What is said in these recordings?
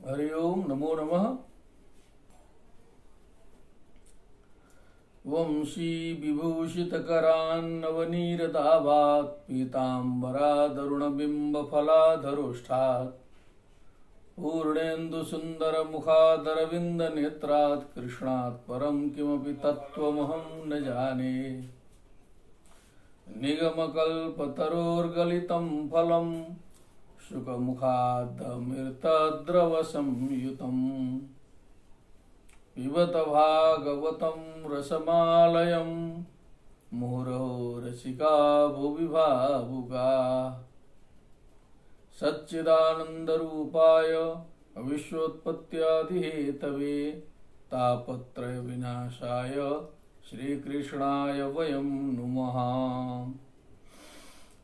हरि ओम नमो नमः। वंशी विभूषितकरान्नवनीरदाभात् पीताम्बरादरुणबिम्बफलाधरोष्ठात् पूर्णेन्दुसुन्दरमुखादरविन्दनेत्रात् कृष्णात् परं किमपि तत्त्वमहं न जाने। निगमकल्पतरोर्गलितं फलं शुकमुखादमृतद्रवसंयुतम् पिबत भागवतं रसमालयं मुहुरहो रसिका भुवि भावुका। सच्चिदानन्दरूपाय विश्वोत्पत्त्यादिहेतवे तापत्रय विनाशाय श्रीकृष्णाय वयं नुमः।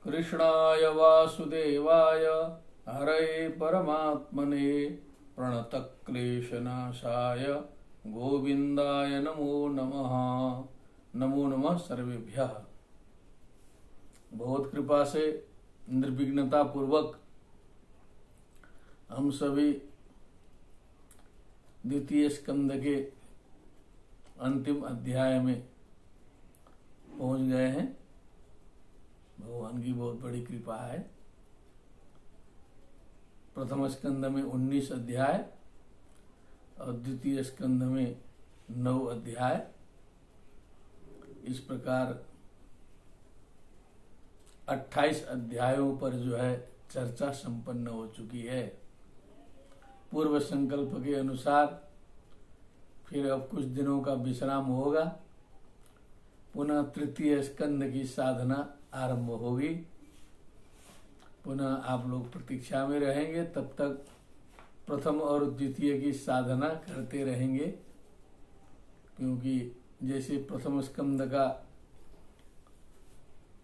कृष्णाय वासुदेवाय हरये परमात्मने प्रणतक्लेशनाशाय गोविंदाय नमो नमः। नमो नमः सर्वेभ्यः। बहुत कृपा से निर्विघ्नता पूर्वक हम सभी द्वितीय स्कंद के अंतिम अध्याय में पहुंच गए हैं। भगवान की बहुत बड़ी कृपा है। प्रथम स्कंद में 19 अध्याय और द्वितीय स्कंद में 9 अध्याय। इस प्रकार 28 अध्यायों पर जो है चर्चा संपन्न हो चुकी है। पूर्व संकल्प के अनुसार फिर अब कुछ दिनों का विश्राम होगा। पुनः तृतीय स्कंद की साधना आरंभ होगी। पुनः आप लोग प्रतीक्षा में रहेंगे। तब तक प्रथम और द्वितीय की साधना करते रहेंगे, क्योंकि जैसे प्रथम स्कंद का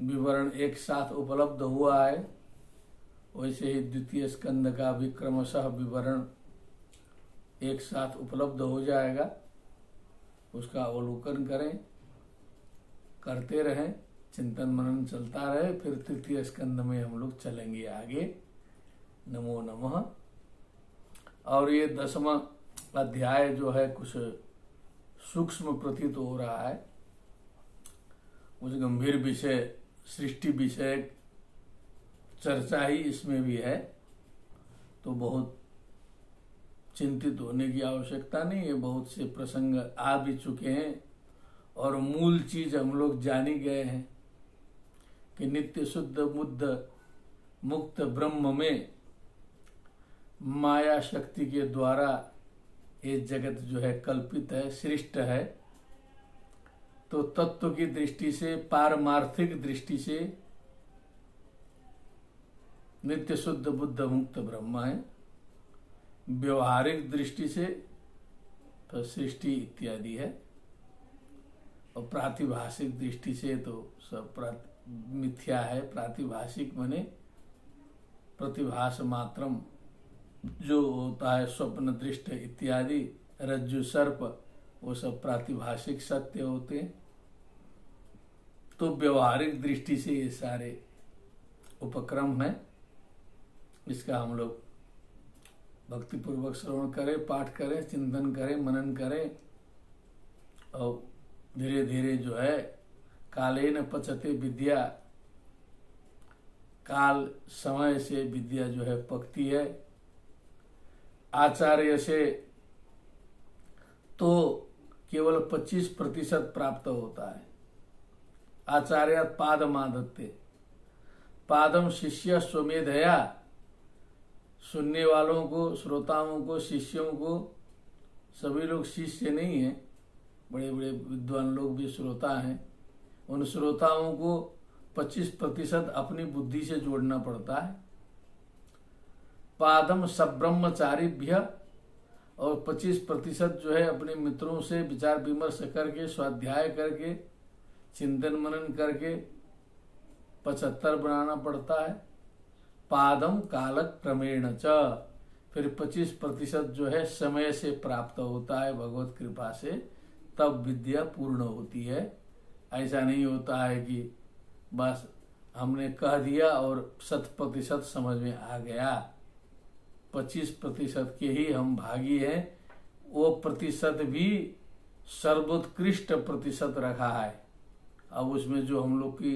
विवरण एक साथ उपलब्ध हुआ है, वैसे ही द्वितीय स्कंद का भी क्रमशः विवरण एक साथ उपलब्ध हो जाएगा। उसका अवलोकन करें, करते रहें, चिंतन मनन चलता रहे। फिर तृतीय स्कंद में हम लोग चलेंगे आगे। नमो नमः। और ये 10वां अध्याय जो है कुछ सूक्ष्म प्रतीत हो रहा है। कुछ गंभीर विषय, सृष्टि विषय चर्चा ही इसमें भी है, तो बहुत चिंतित होने की आवश्यकता नहीं है। बहुत से प्रसंग आ भी चुके हैं और मूल चीज हम लोग जान ही गए हैं कि नित्य शुद्ध बुद्ध मुक्त ब्रह्म में माया शक्ति के द्वारा ये जगत जो है कल्पित है, सृष्ट है। तो तत्व की दृष्टि से, पारमार्थिक दृष्टि से नित्य शुद्ध बुद्ध मुक्त ब्रह्म है। व्यवहारिक दृष्टि से तो सृष्टि इत्यादि है, और प्रातिभाषिक दृष्टि से तो सब मिथ्या है। प्रातिभाषिक माने प्रतिभास मात्रम, जो होता है स्वप्न दृष्ट इत्यादि, रज्जु सर्प, वो सब प्रातिभाषिक सत्य होते हैं। तो व्यवहारिक दृष्टि से ये सारे उपक्रम है। इसका हम लोग भक्तिपूर्वक श्रवण करें, पाठ करें, चिंतन करें, मनन करें, और धीरे धीरे जो है कालेन पचते विद्या, काल समय से विद्या जो है पकती है। आचार्य से तो केवल 25% प्राप्त होता है। आचार्य पादमादत्ते, पादम शिष्य स्वमेधया। सुनने वालों को, श्रोताओं को, शिष्यों को, सभी लोग शिष्य नहीं है, बड़े बड़े विद्वान लोग भी श्रोता हैं। उन श्रोताओं को 25% अपनी बुद्धि से जोड़ना पड़ता है। पादम सब्रह्मचारीभ्य, और 25% जो है अपने मित्रों से विचार विमर्श करके, स्वाध्याय करके, चिंतन मनन करके 75 बनाना पड़ता है। पादम कालक क्रमेण च, फिर 25% जो है समय से प्राप्त होता है भगवत कृपा से, तब विद्या पूर्ण होती है। ऐसा नहीं होता है कि बस हमने कह दिया और 100% समझ में आ गया। 25% के ही हम भागी हैं, वो प्रतिशत भी सर्वोत्कृष्ट प्रतिशत रखा है। अब उसमें जो हम लोग की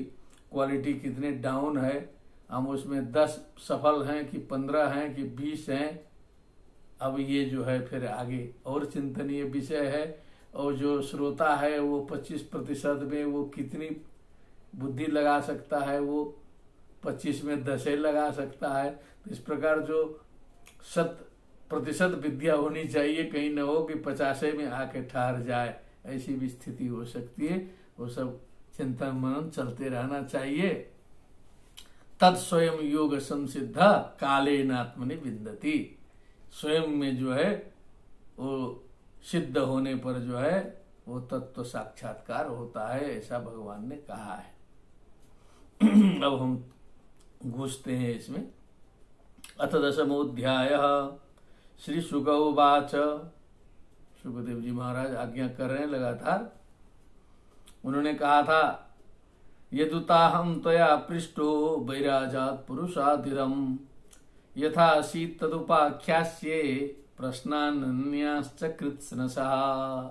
क्वालिटी कितने डाउन है, हम उसमें 10 सफल हैं कि 15 हैं कि 20 हैं, अब ये जो है फिर आगे और चिंतनीय विषय है। और जो श्रोता है वो 25% में वो कितनी बुद्धि लगा सकता है, वो 25 में 10 लगा सकता है। तो इस प्रकार जो 100% विद्या होनी चाहिए, कहीं न हो कि 50 में आके ठहर जाए, ऐसी भी स्थिति हो सकती है। वो सब चिंतन मनन चलते रहना चाहिए। तत्स्वयं योग संसिद्ध कालेन आत्मनि विन्दति, स्वयं में जो है वो सिद्ध होने पर जो है वो तत्व साक्षात्कार होता है, ऐसा भगवान ने कहा है। अब हम घुसते हैं इसमें। अथ दशमोऽध्यायः। श्री शुक उवाच, सुखदेव जी महाराज आज्ञा कर रहे हैं लगातार। उन्होंने कहा था, यदुताहं त्वया पृष्टो वैराजात् पुरुषातिरम् यथासीत् तदुपाख्यास्ये प्रश्नान्याश्च कृत्स्नसः।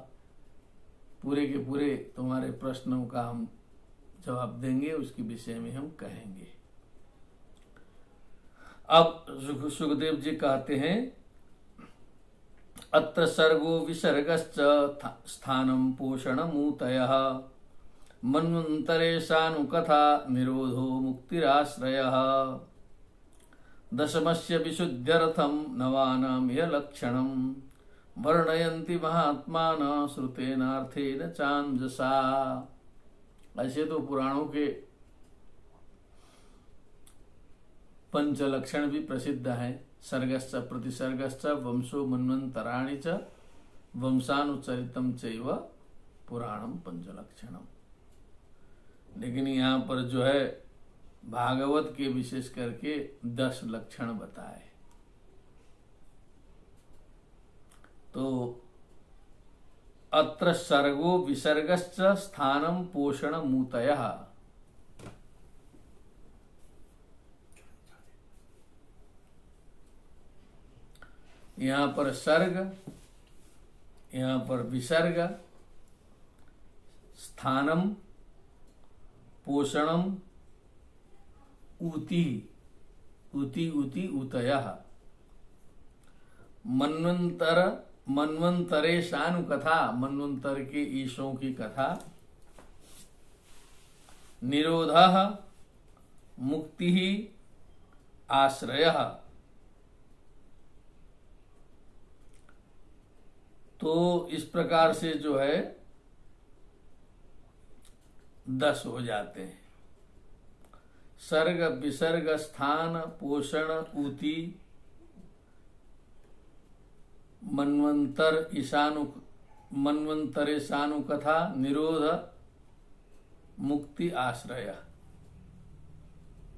पूरे के पूरे तुम्हारे प्रश्नों का हम जवाब देंगे, उसके विषय में हम कहेंगे। अब सुखदेव जी कहते हैं, अत्र सर्गो विसर्गश्च स्थानं पोषणमूतयः मन्वन्तरेशानुकथा निरोधो मुक्तिराश्रयः दशमस्य विशुद्ध्यर्थं नवानां यः लक्षणं वर्णयन्ति महात्मानः श्रुतेनार्थेन चांजसा। ऐसे तो पुराणों के पंच लक्षण भी प्रसिद्ध हैं। सर्गश्च प्रतिसर्गश्च वंशो मन्वन्तराणि च वंशानुचरितं चैव पुराणम पंचलक्षणम। लेकिन यहाँ पर जो है भागवत के विशेष करके 10 लक्षण बताए। तो अत्र सर्गो विसर्गश्च स्थानं पोषण मूतयः। यहाँ पर सर्ग, यहाँ पर विसर्ग, स्थानम, पोषणम, ऊति, ऊति ऊति ऊतयः, मन्वंतर, मन्वंतरे शानु कथा, मन्वंतर के ईशों की कथा, निरोधः, मुक्ति, आश्रयः। तो इस प्रकार से जो है 10 हो जाते हैं। सर्ग, विसर्ग, स्थान, पोषण, ऊति, मन्वंतर, ईशानु, मन्वंतरे शानु कथा, निरोध, मुक्ति, आश्रय।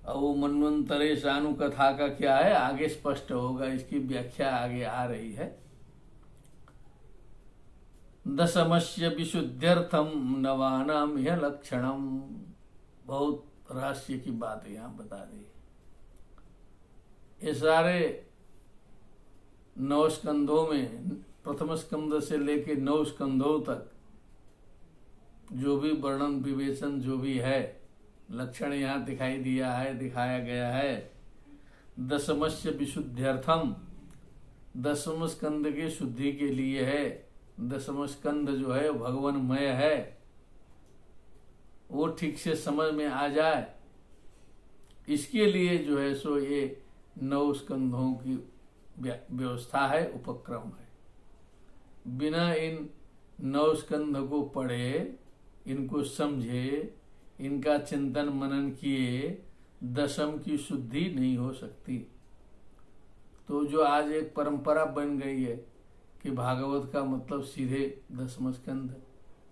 अब वो मन्वंतरे शानु कथा का क्या है आगे स्पष्ट होगा, इसकी व्याख्या आगे आ रही है। दशमस्य विशुद्ध्यर्थम नवानाम यह लक्षणम। बहुत रहस्य की बात यहाँ बता दी। ये सारे 9 स्कंधों में, प्रथम स्कंध से लेके 9 स्कंधों तक जो भी वर्णन विवेचन जो भी है, लक्षण यहाँ दिखाई दिया है, दिखाया गया है। दशमस्य विशुद्ध्यर्थम, 10वें स्कंद के शुद्धि के लिए है। 10वां स्कंद जो है भगवानमय है, वो ठीक से समझ में आ जाए, इसके लिए जो है सो ये 9 स्कंधों की व्यवस्था है, उपक्रम है। बिना इन 9 स्कंध को पढ़े, इनको समझे, इनका चिंतन मनन किए, दशम की शुद्धि नहीं हो सकती। तो जो आज एक परंपरा बन गई है कि भागवत का मतलब सीधे 10वां स्कंध,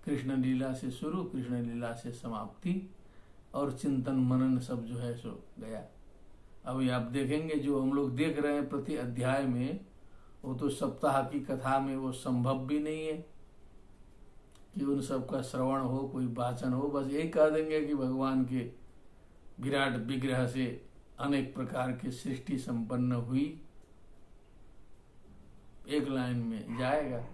कृष्ण लीला से शुरू, कृष्ण लीला से समाप्ति, और चिंतन मनन सब जो है सो गया। अभी आप देखेंगे जो हम लोग देख रहे हैं प्रति अध्याय में, वो तो सप्ताह की कथा में वो संभव भी नहीं है कि उन सब का श्रवण हो, कोई वाचन हो। बस यही कह देंगे कि भगवान के विराट विग्रह से अनेक प्रकार की सृष्टि संपन्न हुई, एक लाइन में जाएगा।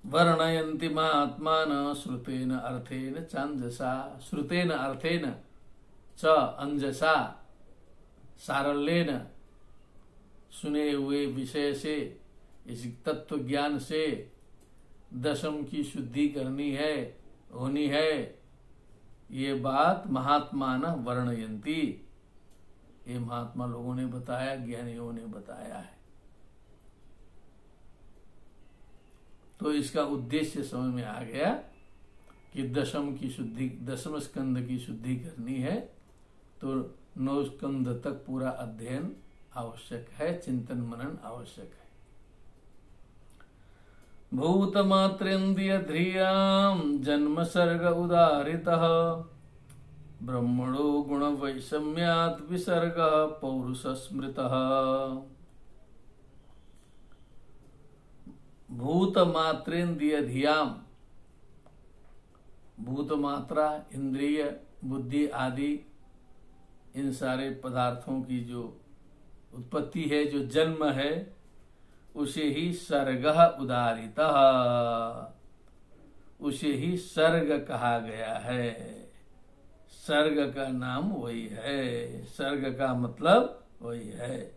वर्णयन्ति महात्मान श्रुतेन अर्थेन चांजसा, श्रुतेन अर्थेन च अंजसा, सारल्येन, सुने हुए विषय से, इस तत्व ज्ञान से दशम की शुद्धि करनी है, होनी है। ये बात महात्मा न वर्णयंती, ये महात्मा लोगों ने बताया, ज्ञानियों ने बताया है। तो इसका उद्देश्य समझ में आ गया कि दशम की शुद्धि, दशम स्कंद की शुद्धि करनी है तो 9 स्कंद तक पूरा अध्ययन आवश्यक है, चिंतन मनन आवश्यक है। भूतमात्रेन्द्रिय ध्रियाम जन्म सर्ग उदाहृतः, ब्रह्मणो गुण वैषम्यात् विसर्ग पौरुष स्मृतः। भूतमात्रेन्द्रिय धियाम, भूतमात्रा इंद्रिय बुद्धि आदि इन सारे पदार्थों की जो उत्पत्ति है, जो जन्म है, उसे ही सर्ग उदाहृतः, उसे ही सर्ग कहा गया है। सर्ग का नाम वही है, सर्ग का मतलब वही है।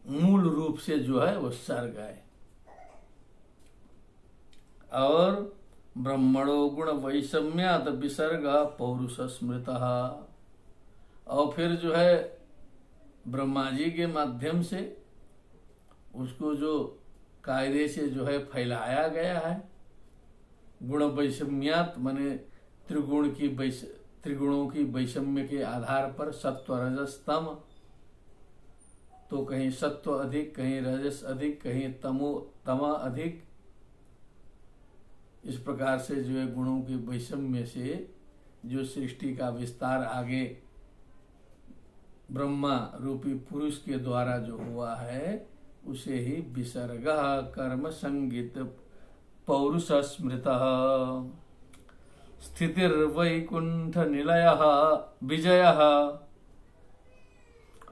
मूल रूप से जो है वो सर्ग है। और ब्रह्मणो गुण वैषम्यात् विसर्ग पौरुष स्मृतः, और फिर जो है ब्रह्मा जी के माध्यम से उसको जो कायदे से जो है फैलाया गया है। गुण वैषम्यात् माने त्रिगुणों की वैषम्य के आधार पर सत्व रजस तम, तो कहीं सत्व अधिक, कहीं रजस अधिक, कहीं तमा अधिक, इस प्रकार से जो है गुणों के वैषम्य से जो सृष्टि का विस्तार आगे ब्रह्मा रूपी पुरुष के द्वारा जो हुआ है, उसे ही विसर्ग कर्म संगीत पौरुष स्मृतः। स्थितिर्वैकुंठ निलयः विजयः,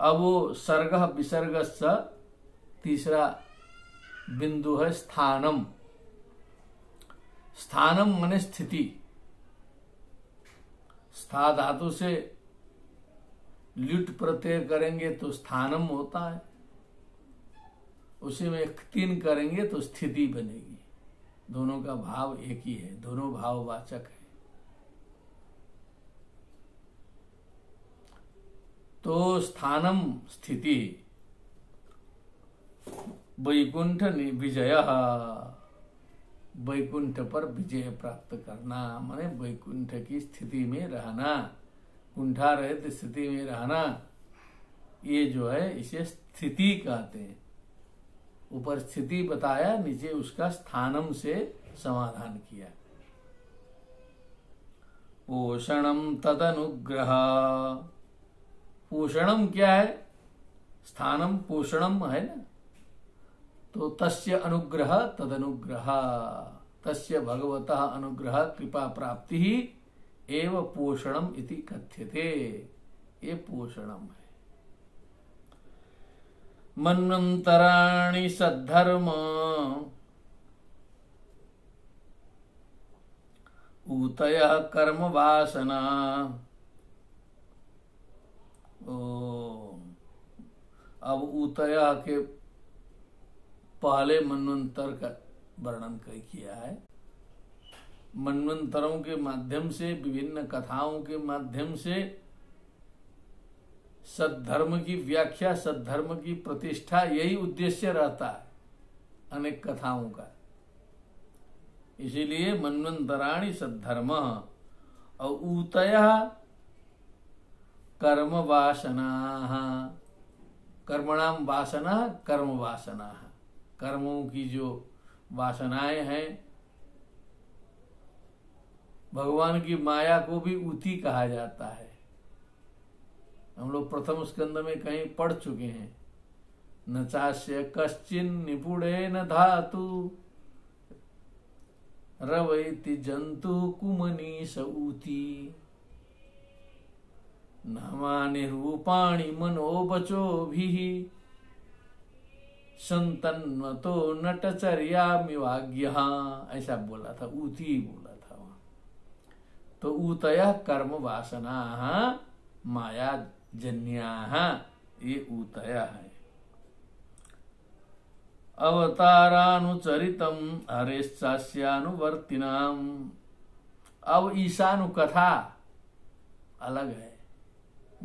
अब वो सर्ग विसर्ग स तीसरा बिंदु है स्थानम। स्थानम माने स्थिति, स्था धातु से ल्युट प्रत्यय करेंगे तो स्थानम होता है, उसी में 3 करेंगे तो स्थिति बनेगी। दोनों का भाव एक ही है, दोनों भाववाचक है। तो स्थानम स्थिति, वैकुंठ विजय, वैकुंठ पर विजय प्राप्त करना माने वैकुंठ की स्थिति में रहना, कुंठा रहित स्थिति में रहना, ये जो है इसे स्थिति कहते हैं। ऊपर स्थिति बताया, नीचे उसका स्थानम से समाधान किया। पोषणम तदनुग्रह, पोषणम क्या है? स्थानम पोषणम है ना, तो तस्य अनुग्रह तदनुग्रह, तस्य भगवतः अनुग्रह कृपा प्राप्ति ही एव पोषणम इति कथ्यते, ये पोषणम है। मन्वन्तराणि सद्धर्म ऊतयः कर्म वासना। अब ऊतयः के पहले मन्वंतर का वर्णन किया है। मन्वंतरों के माध्यम से, विभिन्न कथाओं के माध्यम से सद्धर्म की व्याख्या, सद्धर्म की प्रतिष्ठा, यही उद्देश्य रहता है अनेक कथाओं का। इसीलिए मन्वंतराणि सद्धर्म, और ऊतयः कर्म वासना, कर्मणाम वासना कर्म वासना, कर्मों की जो वासनाएं हैं, भगवान की माया को भी ऊती कहा जाता है। हम लोग प्रथम स्कंद में कहीं पढ़ चुके हैं, न चास्य कश्चिन निपुणे न धातु रवैति जंतु कुमनी सऊती। नामानि रूपाणि मनोवचोभिः संतन्वतो नटचर्यामिवाज्ञः, ऐसा बोला था, ऊती बोला था वहां। तो ऊतयः कर्म वासनाः माया जन्याः, ये ऊतय है। अवतारानुचरितम हरेश्चास्यानुवर्तिनाम। अब ईशानु कथा अलग है,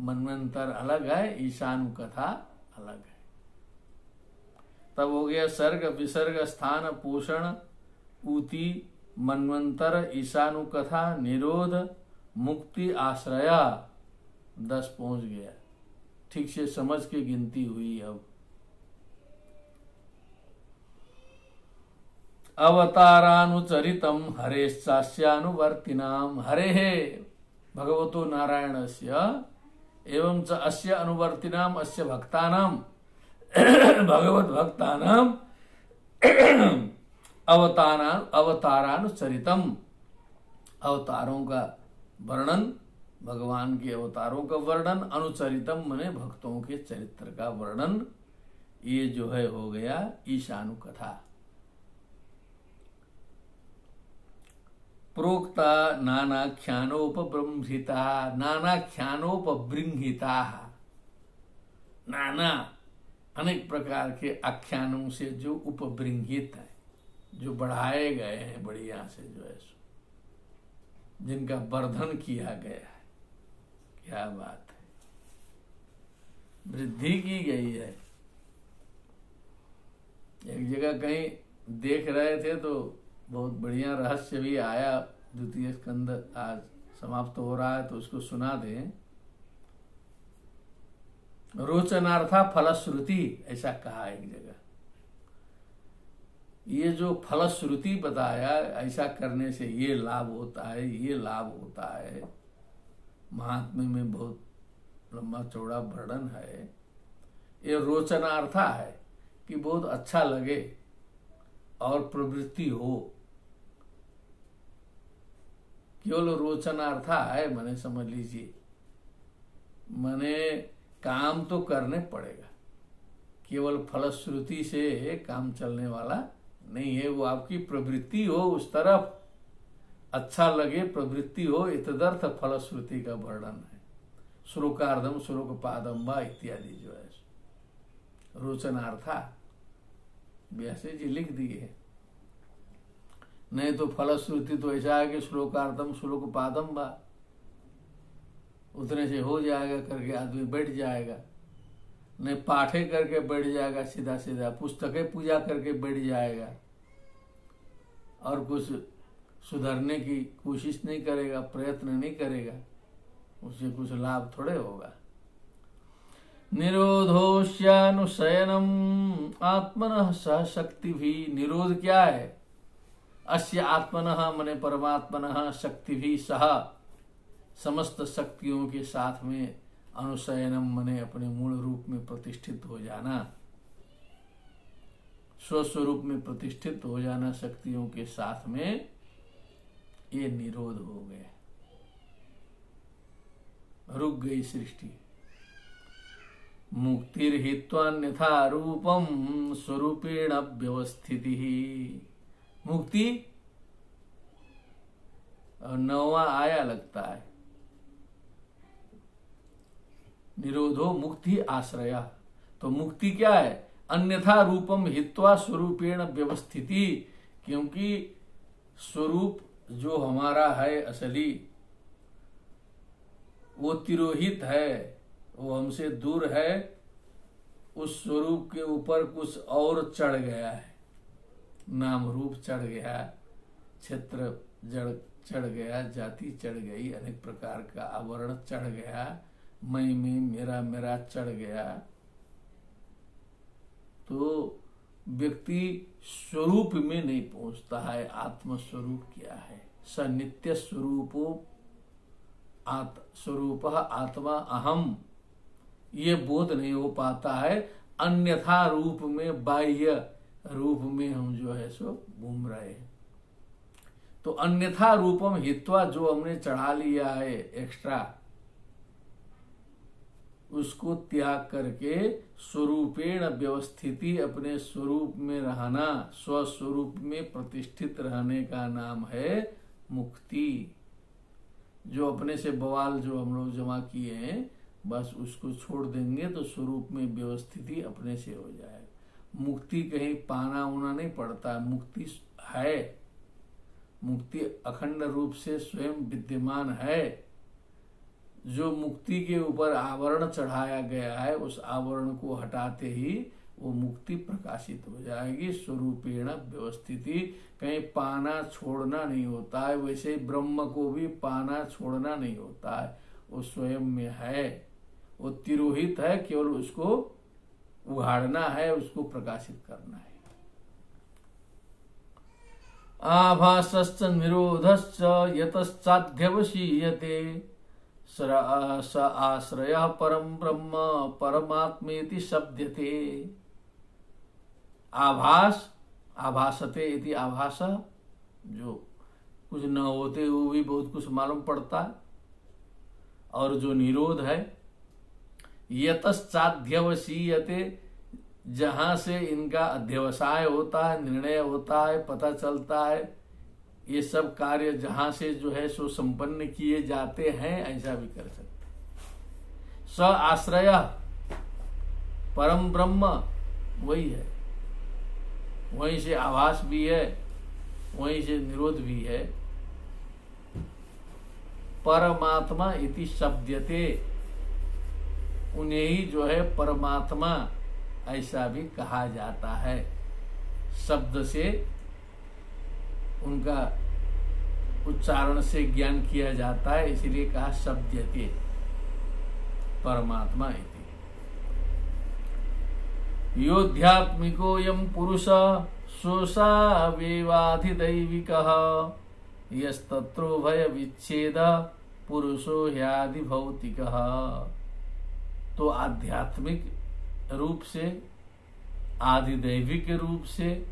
मनवंतर अलग है, ईशानु कथा अलग है। तब हो गया सर्ग विसर्ग स्थान पोषण ऊती मनवंतर ईशानु कथा निरोध मुक्ति आश्रया, 10 पहुंच गया। ठीक से समझ के गिनती हुई। अब अवतारानुचरितम हरेश्चास्यानुवर्तिनाम। हरे भगवतो नारायणस्य एवं च अस्य अनुवर्तिनाम अस्य भक्तानाम भगवत भक्तानाम अवतारानुचरितम, अवतारों का वर्णन, भगवान के अवतारों का वर्णन, अनुचरितम मने भक्तों के चरित्र का वर्णन, ये जो है हो गया ईशानु कथा। प्रोक्ता नानाख्यानोपबृंहिता, नानाख्यानोपबृंहिता, नाना अनेक प्रकार के आख्यानों से जो उपबृंहित है, जो बढ़ाए गए हैं बढ़िया से, जो है जिनका वर्धन किया गया है। क्या बात है, वृद्धि की गई है। एक जगह कहीं देख रहे थे तो बहुत बढ़िया रहस्य भी आया। द्वितीय स्कंद आज समाप्त हो रहा है तो उसको सुना दें। रोचनार्था फलश्रुति, ऐसा कहा एक जगह। ये जो फलश्रुति बताया, ऐसा करने से ये लाभ होता है, ये लाभ होता है, महात्म्य में बहुत लंबा चौड़ा वर्णन है। ये रोचनार्था है कि बहुत अच्छा लगे और प्रवृत्ति हो। केवल रोचनार्था है, मैंने समझ लीजिए, मैंने काम तो करने पड़ेगा, केवल फलश्रुति से काम चलने वाला नहीं है। वो आपकी प्रवृत्ति हो उस तरफ, अच्छा लगे, प्रवृत्ति हो, इतदर्थ फलश्रुति का वर्णन है। श्लोकार्धम श्लोकपादम वा इत्यादि जो है रोचनार्था व्यास जी लिख दिए। नहीं तो फलश्रुति तो ऐसा है कि श्लोकार्धम श्लोकपादम वा, उतने से हो जाएगा करके आदमी बैठ जाएगा। नहीं पाठे करके बैठ जाएगा, सीधा सीधा पुस्तकें पूजा करके बैठ जाएगा और कुछ सुधरने की कोशिश नहीं करेगा, प्रयत्न नहीं करेगा, उससे कुछ लाभ थोड़े होगा। निरोधोश्यानुशयनम आत्मनः सह शक्ति भी। निरोध क्या है? अस्य आत्मनः मने परमात्मनः शक्ति भी सह, समस्त शक्तियों के साथ में, अनुशयनम मने अपने मूल रूप में प्रतिष्ठित हो जाना, स्वस्वरूप में प्रतिष्ठित हो जाना शक्तियों के साथ में, ये निरोध हो गया, रुक गई सृष्टि। मुक्तिर्हित्वान्यथा रूपम स्वरूपेण व्यवस्थिति। मुक्ति और 9वां आया लगता है, निरोधो मुक्ति आश्रया। तो मुक्ति क्या है? अन्यथा रूपम हित्वा स्वरूपेण व्यवस्थिति। क्योंकि स्वरूप जो हमारा है असली, वो तिरोहित है, वो हमसे दूर है। उस स्वरूप के ऊपर कुछ और चढ़ गया है, नाम रूप चढ़ गया, क्षेत्र जड़ चढ़ गया, जाति चढ़ गई, अनेक प्रकार का आवरण चढ़ गया, मैं में मेरा मेरा चढ़ गया। तो व्यक्ति स्वरूप में नहीं पहुंचता है। आत्म स्वरूप क्या है? स नित्य स्वरूपो स्वरूप आत्मा अहम, ये बोध नहीं हो पाता है। अन्यथा रूप में, बाह्य रूप में हम जो है सो घूम रहे हैं। तो अन्यथा रूपम हित्वा, जो हमने चढ़ा लिया है एक्स्ट्रा, उसको त्याग करके स्वरूपेण व्यवस्थिति, अपने स्वरूप में रहना, स्वस्वरूप में प्रतिष्ठित रहने का नाम है मुक्ति। जो अपने से बवाल जो हम लोग जमा किए हैं, बस उसको छोड़ देंगे तो स्वरूप में व्यवस्थिति अपने से हो जाएगा। मुक्ति कहीं पाना उना नहीं पड़ता, मुक्ति है, मुक्ति अखंड रूप से स्वयं विद्यमान है। जो मुक्ति के ऊपर आवरण चढ़ाया गया है, उस आवरण को हटाते ही वो मुक्ति प्रकाशित हो जाएगी। स्वरूपेण व्यवस्थिति, कहीं पाना छोड़ना नहीं होता है। वैसे ब्रह्म को भी पाना छोड़ना नहीं होता है, वो स्वयं में है, वो तिरोहित है, केवल उसको उघाड़ना है, उसको प्रकाशित करना है। आभासश्च निरोधश्च यतश्चाध्यवशीयते स आश्रयः परं ब्रह्म परमात्मेति शब्दते। आभास, आभासते इति आभास, जो कुछ न होते हुए भी बहुत कुछ मालूम पड़ता है। और जो निरोध है, यतश्चाध्यवशीयते, जहां से इनका अध्यवसाय होता है, निर्णय होता है, पता चलता है, ये सब कार्य जहां से जो है सो संपन्न किए जाते हैं, ऐसा भी कर सकते। स आश्रय परम ब्रह्म वही है, वहीं से आभास भी है, वहीं से निरोध भी है। परमात्मा इति शब्दते, उन्हें ही जो है परमात्मा ऐसा भी कहा जाता है। शब्द से, उनका उच्चारण से ज्ञान किया जाता है, इसलिए कहा शब्दते परमात्मा इति। योऽध्यात्मिकोऽयं पुरुष सोऽसावेवाधिदैविकः यस्तत्रोभय विच्छेद पुरुषो ह्यादि भौतिकः। तो आध्यात्मिक रूप से, आदिदैविक रूप से,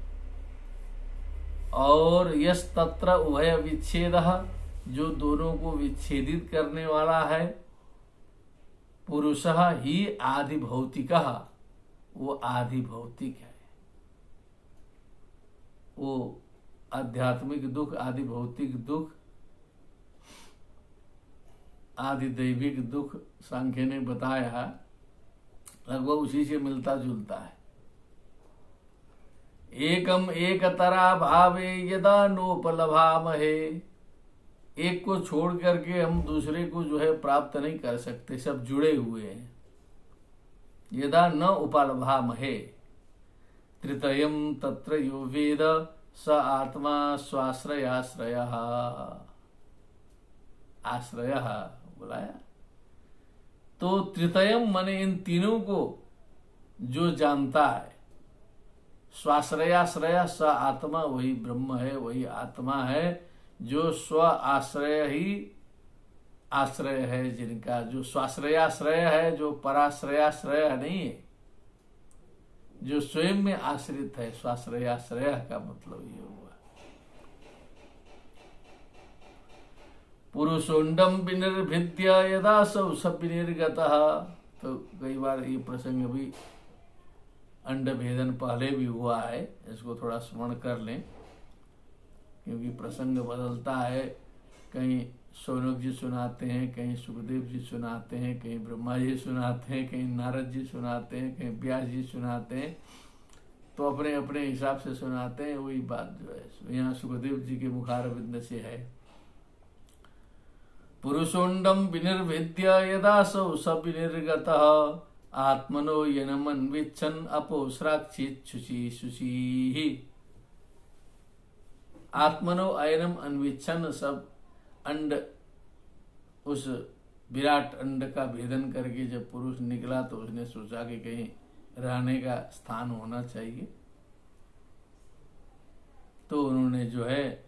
और यस तत्र उभय विच्छेद, जो दोनों को विच्छेदित करने वाला है, पुरुषः ही आदि भौतिकः, वो आदि भौतिक है। वो आध्यात्मिक दुख, आदि भौतिक दुख, आदि दैविक दुख सांख्य ने बताया, लगभग उसी से मिलता जुलता है। एकम एकतरा भावे यदा नोपलभामहे, एक को छोड़ करके हम दूसरे को जो है प्राप्त नहीं कर सकते, सब जुड़े हुए हैं। यदा न उपलभामहे तृतयम तत्र यो वेद स आत्मा स्वाश्रयाश्रयः। आश्रयः बुलाया तो तृतयम माने इन तीनों को जो जानता है, स्वाश्रयाश्रय स आत्मा, वही ब्रह्म है, वही आत्मा है, जो स्व आश्रय ही आश्रय है, जिनका जो स्वाश्रयाश्रय है, जो पराश्रयाश्रय नहीं है, जो स्वयं में आश्रित है। स्वाश्रयाश्रय का मतलब ये हुआ। पुरुषोंडम विनिर्भिद्य यदा सौ सब विनिर्गतः। तो कई बार ये प्रसंग भी, अंड भेदन पहले भी हुआ है, इसको थोड़ा स्मरण कर लें, क्योंकि प्रसंग बदलता है। कहीं शौनक जी सुनाते हैं, कहीं सुखदेव जी सुनाते हैं, कहीं ब्रह्मा जी सुनाते हैं, कहीं नारद जी सुनाते हैं, कहीं व्यास जी सुनाते हैं, तो अपने अपने हिसाब से सुनाते हैं। वही बात जो है यहाँ सुखदेव जी के मुखारविंद से है। पुरुषोंडम विनिर्भिद्य यदा सौ सब विनिर्गतः आत्मनो यनमन्विच्छन् अपोस्राक्षित् शुचि शुचि। आत्मनो अयनम अन्विच्छन्, सब अंड, उस विराट अंड का भेदन करके जब पुरुष निकला तो उसने सोचा कि कहीं रहने का स्थान होना चाहिए, तो उन्होंने जो है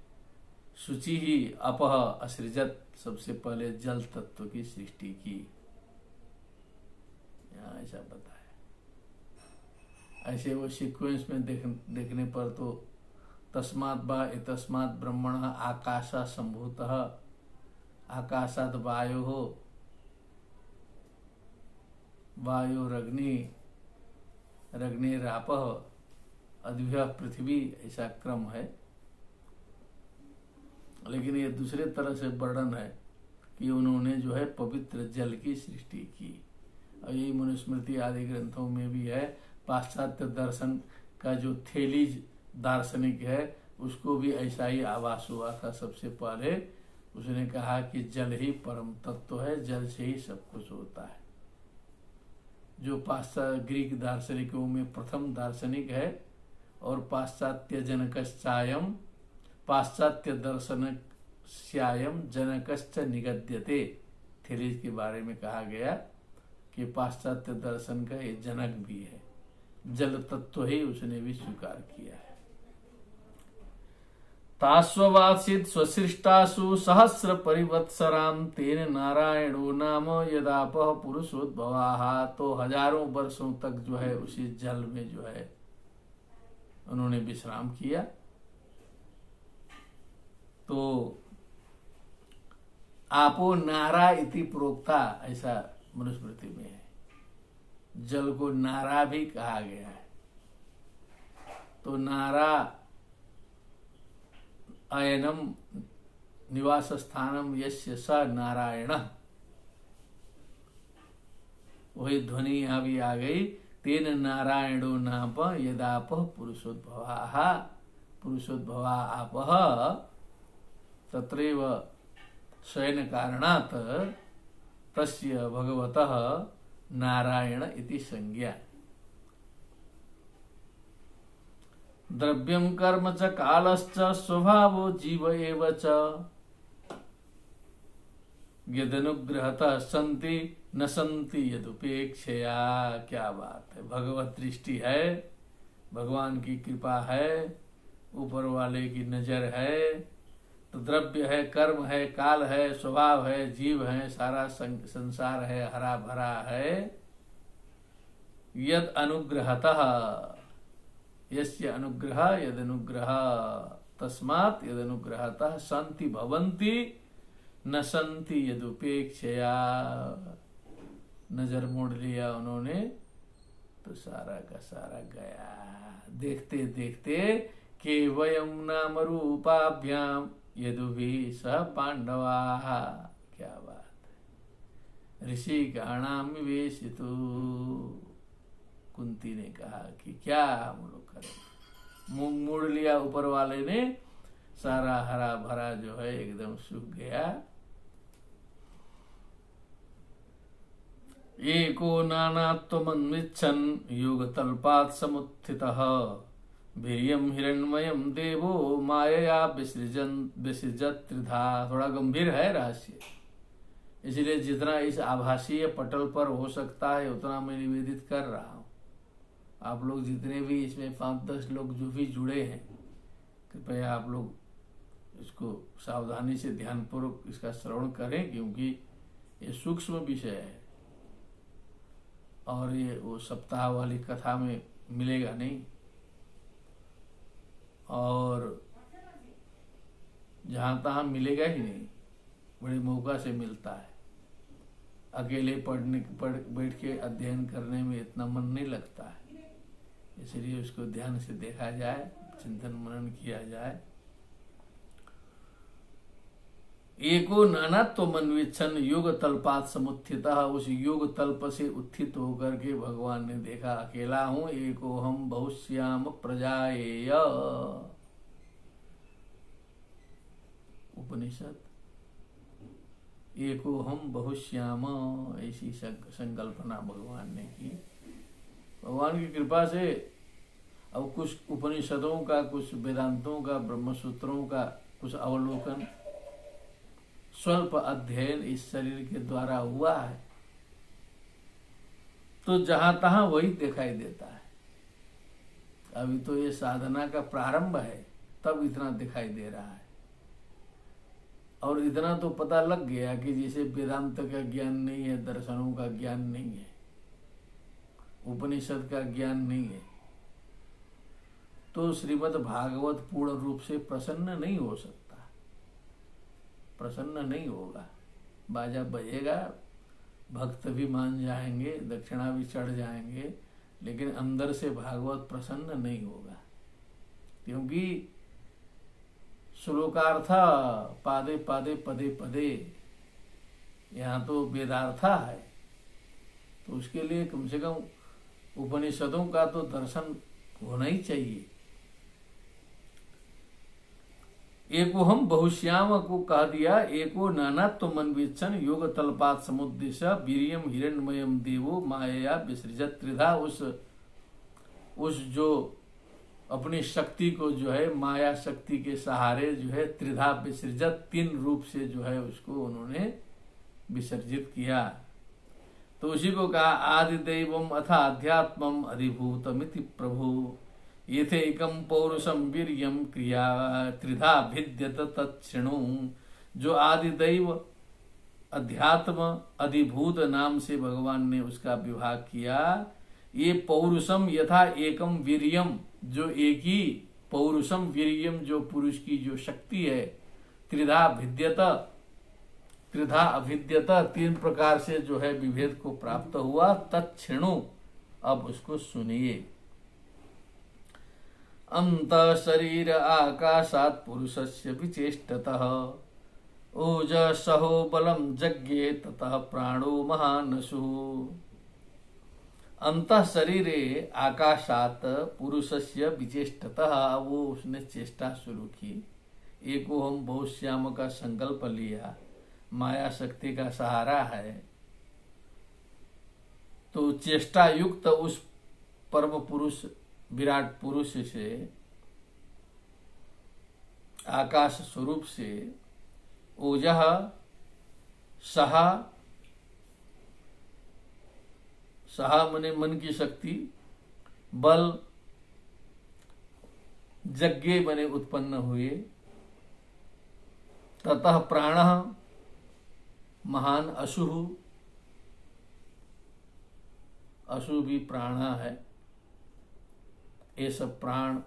शुचि ही अपह असृजत, सबसे पहले जल तत्व की सृष्टि की। यहाँ ऐसा बताया। ऐसे वो सीक्वेंस में देखने पर तो तस्मात् वा एतस्मात् ब्रह्मणः आकाशः संभूतः आकाशात् वायोः वायुरग्नि रग्निरापः अद्भ्य पृथ्वी, ऐसा क्रम है। लेकिन ये दूसरे तरह से वर्णन है कि उन्होंने जो है पवित्र जल की सृष्टि की। और यही मनुस्मृति आदि ग्रंथों में भी है। पाश्चात्य दर्शन का जो थेलीज दार्शनिक है उसको भी ऐसा ही आभास हुआ था। सबसे पहले उसने कहा कि जल ही परम तत्व है, जल से ही सब कुछ होता है। जो पाश्चात्य ग्रीक दार्शनिकों में प्रथम दार्शनिक है और पाश्चात्य जनकश्चायम पाश्चात्य दर्शन श्यायम जनकश्च निगद्यते, थेलीज के बारे में कहा गया कि पाश्चात्य दर्शन का ये जनक भी है। जल तत्व ही उसने भी स्वीकार किया है। तास्ववासित स्वसृष्टासु सहस्र परिवत्सराम तेन नारायणो नाम यदापह पुरुषोद्भवाहा। तो हजारों वर्षों तक जो है उसी जल में जो है उन्होंने विश्राम किया। तो आपो नारा इति प्रोक्ता, ऐसा मनुस्मृति में है। जल को नारा भी कहा गया है। तो नारा अयनम निवास स्थानम यस्य स नारायण, वही ध्वनि यहां भी आ गई। तेन नारायणो नाप यदापह पुरुषोद्भवा, पुरुषोद्भवा आपह तत्रैव शयन कारणात् तस्य भगवतः नारायण इति संज्ञा। द्रव्यं कर्म च कालश्च स्वभावो जीव एव च यदनुग्रहतः सन्ति न सन्ति यदुपेक्षया। क्या बात है, भगवत दृष्टि है, भगवान की कृपा है, ऊपर वाले की नजर है। तो द्रव्य है, कर्म है, काल है, स्वभाव है, जीव है, सारा संसार है, हरा भरा है। यद अनुग्रहतः, यस्य अनुग्रह यद अनुग्रह, तस्मात् यद अनुग्रहतः सन्ति भवन्ति न सन्ति यदुपेक्षया। नजर मोड़ लिया उन्होंने तो सारा का सारा गया। देखते देखते के वयम नाम रूपाभ्याम यदुभिः सह पांडवा। क्या बात है, ऋषि गणाम विवेशितु। कुंती ने कहा कि क्या हम लोग करें। मुंह मोड़ लिया ऊपर वाले ने, सारा हरा भरा जो है एकदम सूख गया। एको नानात्वमन्विच्छन् योगतल्पात् समुत्थितः वीर्यं हिरण्मयं देवो मायया विसृजत् त्रिधा। थोड़ा गंभीर है रहस्य, इसलिए जितना इस आभासीय पटल पर हो सकता है उतना मैं निवेदित कर रहा हूं। आप लोग जितने भी इसमें 5-10 लोग जो भी जुड़े हैं, कृपया आप लोग इसको सावधानी से ध्यानपूर्वक इसका श्रवण करें, क्योंकि ये सूक्ष्म विषय है और ये वो सप्ताह वाली कथा में मिलेगा नहीं। और जहां तहां मिलेगा ही नहीं, बड़े मौका से मिलता है। अकेले बैठ के अध्ययन करने में इतना मन नहीं लगता है, इसलिए उसको ध्यान से देखा जाए, चिंतन मनन किया जाए। एको नानात्वमन्विच्छन् योग तल्पात् समुत्थितः। उस योग तल्प से उत्थित होकर के भगवान ने देखा, अकेला हूं, एको हम बहुश्याम प्रजाएय। उपनिषद, एको हम बहुश्याम, ऐसी संकल्पना भगवान ने की। भगवान की कृपा से अब कुछ उपनिषदों का, कुछ वेदांतों का, ब्रह्मसूत्रों का कुछ अवलोकन, स्वल्प अध्ययन इस शरीर के द्वारा हुआ है। तो जहां तहां वही दिखाई देता है। अभी तो ये साधना का प्रारंभ है, तब इतना दिखाई दे रहा है। और इतना तो पता लग गया कि जैसे वेदांत का ज्ञान नहीं है, दर्शनों का ज्ञान नहीं है, उपनिषद का ज्ञान नहीं है, तो श्रीमद् भागवत पूर्ण रूप से प्रसन्न नहीं हो सकता, प्रसन्न नहीं होगा। बाजा बजेगा, भक्त भी मान जाएंगे, दक्षिणा भी चढ़ जाएंगे, लेकिन अंदर से भागवत प्रसन्न नहीं होगा, क्योंकि श्लोकार्थ पादे पादे पदे पदे, यहाँ तो वेदार्था है, तो उसके लिए कम से कम उपनिषदों का तो दर्शन होना ही चाहिए। एको हम बहुश्याम को कह दिया, एको नानात्व मनवीक्षण योग तलपात समुद्देश्य वीरियम हिरण्मयम देवो माया विसृजत त्रिधा। उस जो अपनी शक्ति को जो है माया शक्ति के सहारे जो है त्रिधा विसर्जित, 3 रूप से जो है उसको उन्होंने विसर्जित किया। तो उसी को कहा आदिदैवम अथा अध्यात्मम अधिभूतमिति प्रभु येथेकम पौरुषम वीर्यम क्रिया त्रिधा भिद्यत तत्क्षणु। जो आदिदैव अध्यात्म अधिभूत नाम से भगवान ने उसका विभाग किया। ये पौरुषम यथा एकम वीर्यम, जो एक ही पौरुषम वीर्यम, जो पुरुष की जो शक्ति है, त्रिधा भिद्यत, त्रिधा अभिद्यत, 3 प्रकार से जो है विभेद को प्राप्त हुआ। तत्क्षणु, अब उसको सुनिए। अंत शरीर आकाशात् पुरुषस्य विचेष्टतः ओजसहो बलम जज्ञे ततः प्राणो महानसु। अंत शरीरे आकाशात पुरुषस्य विचेष्टतः, वो उसने चेष्टा शुरू की। एको हम बहुश्याम का संकल्प लिया, माया शक्ति का सहारा है, तो चेष्टा युक्त उस परम पुरुष विराट पुरुष से, आकाश स्वरूप से, ओजः सहा, सहा मने मन की शक्ति, बल, जज्ञे बने उत्पन्न हुए, ततः प्राणः महान अशुः, अशु भी प्राणा है, ये सब प्राण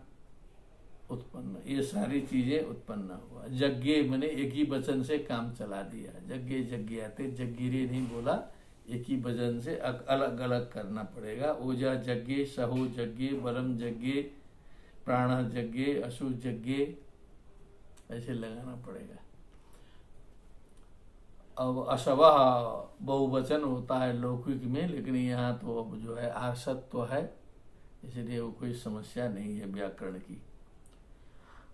उत्पन्न, ये सारी चीजें उत्पन्न हुआ। यज्ञे मैंने एक ही वचन से काम चला दिया। यज्ञे यज्ञाते, जग्गिरे नहीं बोला, एक ही वचन से अलग अलग करना पड़ेगा। ओजा यज्ञे, सहो यज्ञे, बलम यज्ञे, प्राण यज्ञे, अशु यज्ञे, ऐसे लगाना पड़ेगा। अब अशवः बहुवचन होता है लौकिक में, लेकिन यहाँ तो अब जो है आर्षत्व है, इसलिए वो कोई समस्या नहीं है व्याकरण की।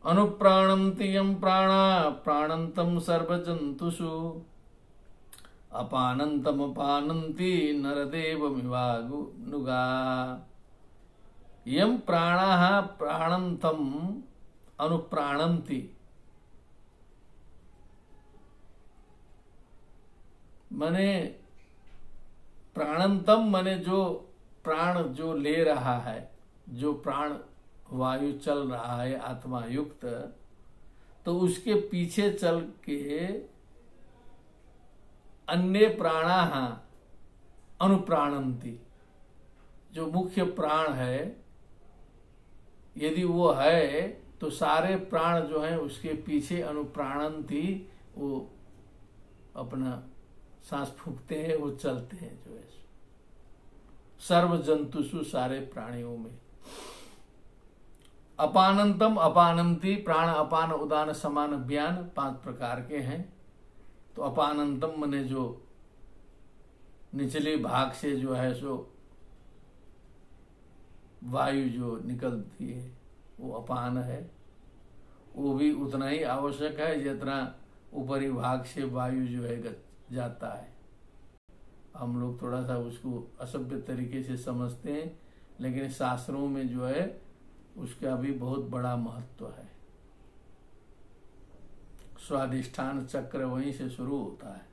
अनुप्राणन्ति यम प्राणा प्राणंतम सर्वजंतुषु अपानंतम अपानन्ति नरदेवमिवानुगा। यम प्राणाः प्राणंतम अनुप्राणन्ति, मने प्राणंतम मने जो प्राण जो ले रहा है, जो प्राण वायु चल रहा है आत्मा युक्त, तो उसके पीछे चल के अन्य प्राणाः अनुप्राणन्ति, जो मुख्य प्राण है यदि वो है तो सारे प्राण जो हैं उसके पीछे अनुप्राणन्ति, वो अपना सांस फूंकते हैं, वो चलते हैं जो है सर्व जंतुषु, सारे प्राणियों में। अपानंतम अपानंती, प्राण अपान उदान समान ज्ञान 5 प्रकार के हैं। तो अपानंतम मने जो निचले भाग से जो है सो वायु जो निकलती है वो अपान है, वो भी उतना ही आवश्यक है जितना ऊपरी भाग से वायु जो है जाता है। हम लोग थोड़ा सा उसको असभ्य तरीके से समझते हैं, लेकिन शास्त्रों में जो है उसका भी बहुत बड़ा महत्व है। स्वादिष्ठान चक्र वहीं से शुरू होता है।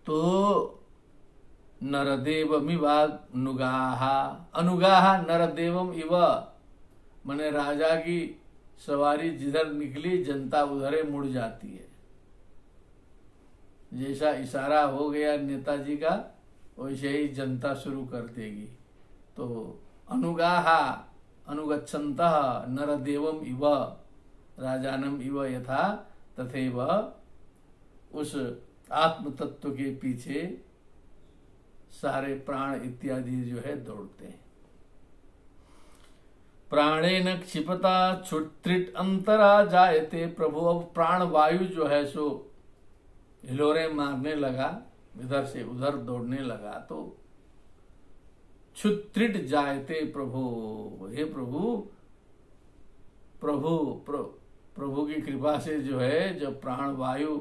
तो नरदेवम इवानुगाः, अनुगाः नरदेवम इव, माने राजा की सवारी जिधर निकली जनता उधर मुड़ जाती है। जैसा इशारा हो गया नेताजी का, वैसे ही जनता शुरू कर देगी। तो अनुगाः अनुगच्छन्तः नरदेवम इव राजानम इव यथा तथैव, उस आत्म तत्व के पीछे सारे प्राण इत्यादि जो है दौड़ते हैं। प्राणेन क्षिपता क्षुत्रिट अंतरा जायते प्रभु। अब प्राण वायु जो है सो हिलोरे मारने लगा, इधर से उधर दौड़ने लगा, तो क्षुत्रिट जायते प्रभु। हे प्रभु, प्रभु की कृपा से जो है जब प्राण वायु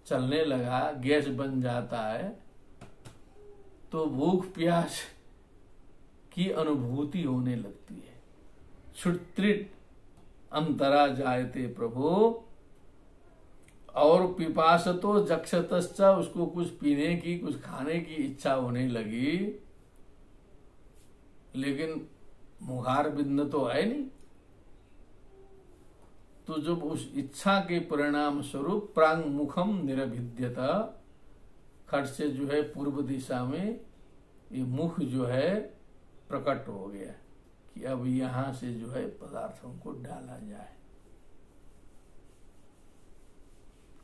चलने लगा, गैस बन जाता है, तो भूख प्यास की अनुभूति होने लगती है। क्षुत्रिट अंतरा जायते प्रभु। और पिपासतो जक्षतश्च, उसको कुछ पीने की कुछ खाने की इच्छा होने लगी, लेकिन मुखार बिंद तो है नहीं। तो जब उस इच्छा के परिणाम स्वरूप प्रांग मुखम निरभिद्यता, खट से जो है पूर्व दिशा में ये मुख जो है प्रकट हो गया कि अब यहां से जो है पदार्थों को डाला जाए।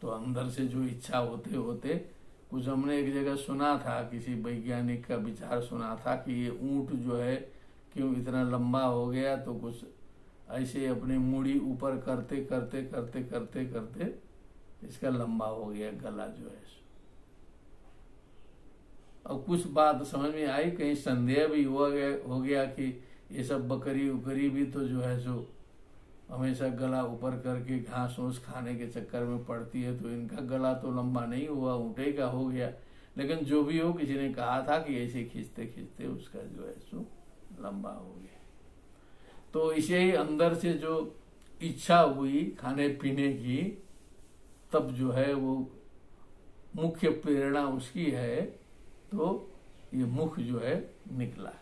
तो अंदर से जो इच्छा होते होते, कुछ हमने एक जगह सुना था, किसी वैज्ञानिक का विचार सुना था कि ये ऊंट जो है क्यों इतना लंबा हो गया, तो कुछ ऐसे अपनी मूड़ी ऊपर करते करते करते करते करते इसका लंबा हो गया गला जो है। अब कुछ बात समझ में आई, कहीं संदेह भी हो गया कि ये सब बकरी उकरी भी तो जो है सो हमेशा गला ऊपर करके घास फूस खाने के चक्कर में पड़ती है, तो इनका गला तो लंबा नहीं हुआ, ऊँटे का हो गया। लेकिन जो भी हो, किसी ने कहा था कि ऐसे खींचते खींचते उसका जो है सो लंबा हो गया। तो इसे ही अंदर से जो इच्छा हुई खाने पीने की, तब जो है वो मुख्य प्रेरणा उसकी है, तो ये मुख जो है निकला।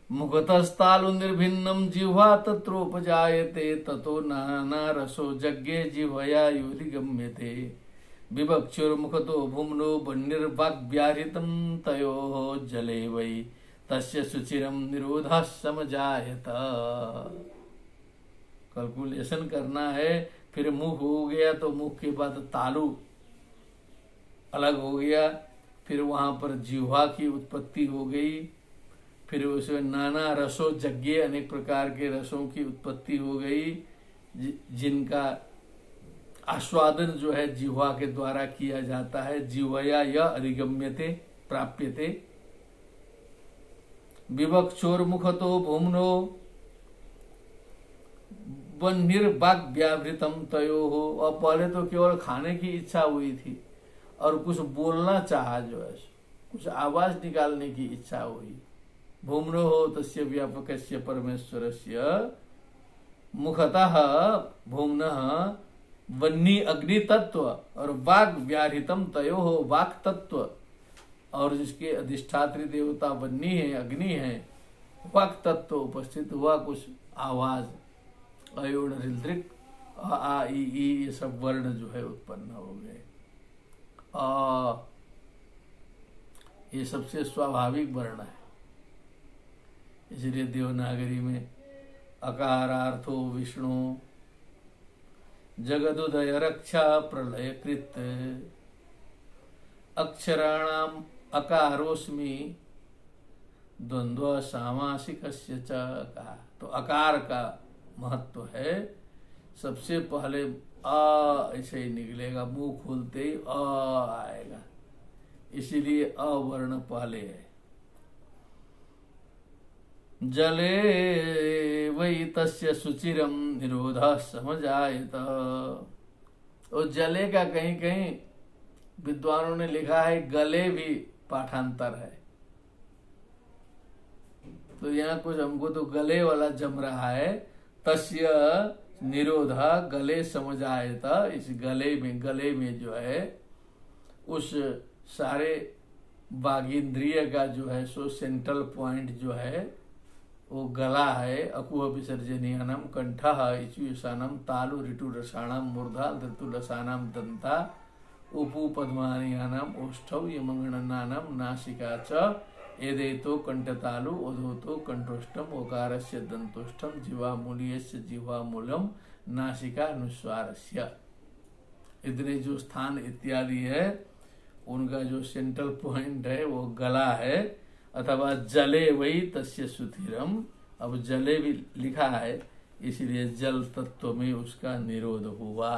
मुखतस्तालु निर्भिन्नम जिह्वा तत्रोपजायते ततो नाना रसो जज्ञे जिह्वया योधिगम्यते। विवक्षुर्मुखतो भूम्नो बन्निर्वाग्व्याहृतं तयोः जले वै तस्य सुचिरम निरोधः समजायत। कैलकुलेशन करना है। फिर मुख हो गया तो मुख के बाद तालु अलग हो गया, फिर वहां पर जिह्वा की उत्पत्ति हो गई, फिर उसमें नाना रसों जज्ञे अनेक प्रकार के रसों की उत्पत्ति हो गई, जिनका आस्वादन जो है जिह्वा के द्वारा किया जाता है। जिह्वया यह अधिगम्यते प्राप्यते। विवक्षोर्मुखतो भूम्नो बन्निर्वाग्व्याहृतं तयोः। और पहले तो केवल खाने की इच्छा हुई थी और कुछ बोलना चाहा, जो है कुछ आवाज निकालने की इच्छा हुई। भूम्नो हो तस्य व्यापकस्य परमेश्वरस्य मुखतः भूम्नः वन्नी अग्नि तत्व और वाग व्याहृतम तयोः वाक तत्व, और जिसके अधिष्ठात्री देवता वन्नी है, अग्नि है, वाक तत्व उपस्थित हुआ। कुछ आवाज अयोण ऋद्रिक आ ई ये सब वर्ण जो है उत्पन्न हो गए। ये सबसे स्वाभाविक वर्ण है, इसलिए देवनागरी में अकारार्थो विष्णु जगदुदय रक्षा प्रलय कृत अक्षराणाम अकारोस्मि द्वंद्व सामासिकस्य च कहा। तो अकार का महत्व है। सबसे पहले अ ऐसे ही निकलेगा, मुंह खोलते ही अ आएगा, इसीलिए अवर्ण पहले है। जले वही तस्य सुचिरम निरोधः समजायत। और जले का कहीं कहीं विद्वानों ने लिखा है गले भी पाठांतर है, तो यहाँ कुछ हमको तो गले वाला जम रहा है। तस्य निरोधा गले समझायता। इस गले में जो है उस सारे वागींद्रिय का जो है सो सेंट्रल पॉइंट जो है वो गला है। अकुह विसर्जनीयनम कंठः इचुयसानम तालु ऋतु रसाणम मूर्धा धृतु लसानम दंता उपू पद्मानियानम ओष्ठौ यमंगणनानम नासिका च एदेतो कंठतालु ओधोतो कंठोष्टम ओकारस्य दंतोष्टम जिह्वामूल्यस्य जिह्वामूलम नासिका अनुस्वारस्य। इतने जो स्थान इत्यादि है उनका जो सेंट्रल पॉइंट है वो गला है, अथवा जले वही तस्य सुथिरम। अब जले भी लिखा है, इसलिए जल तत्व में उसका निरोध हुआ।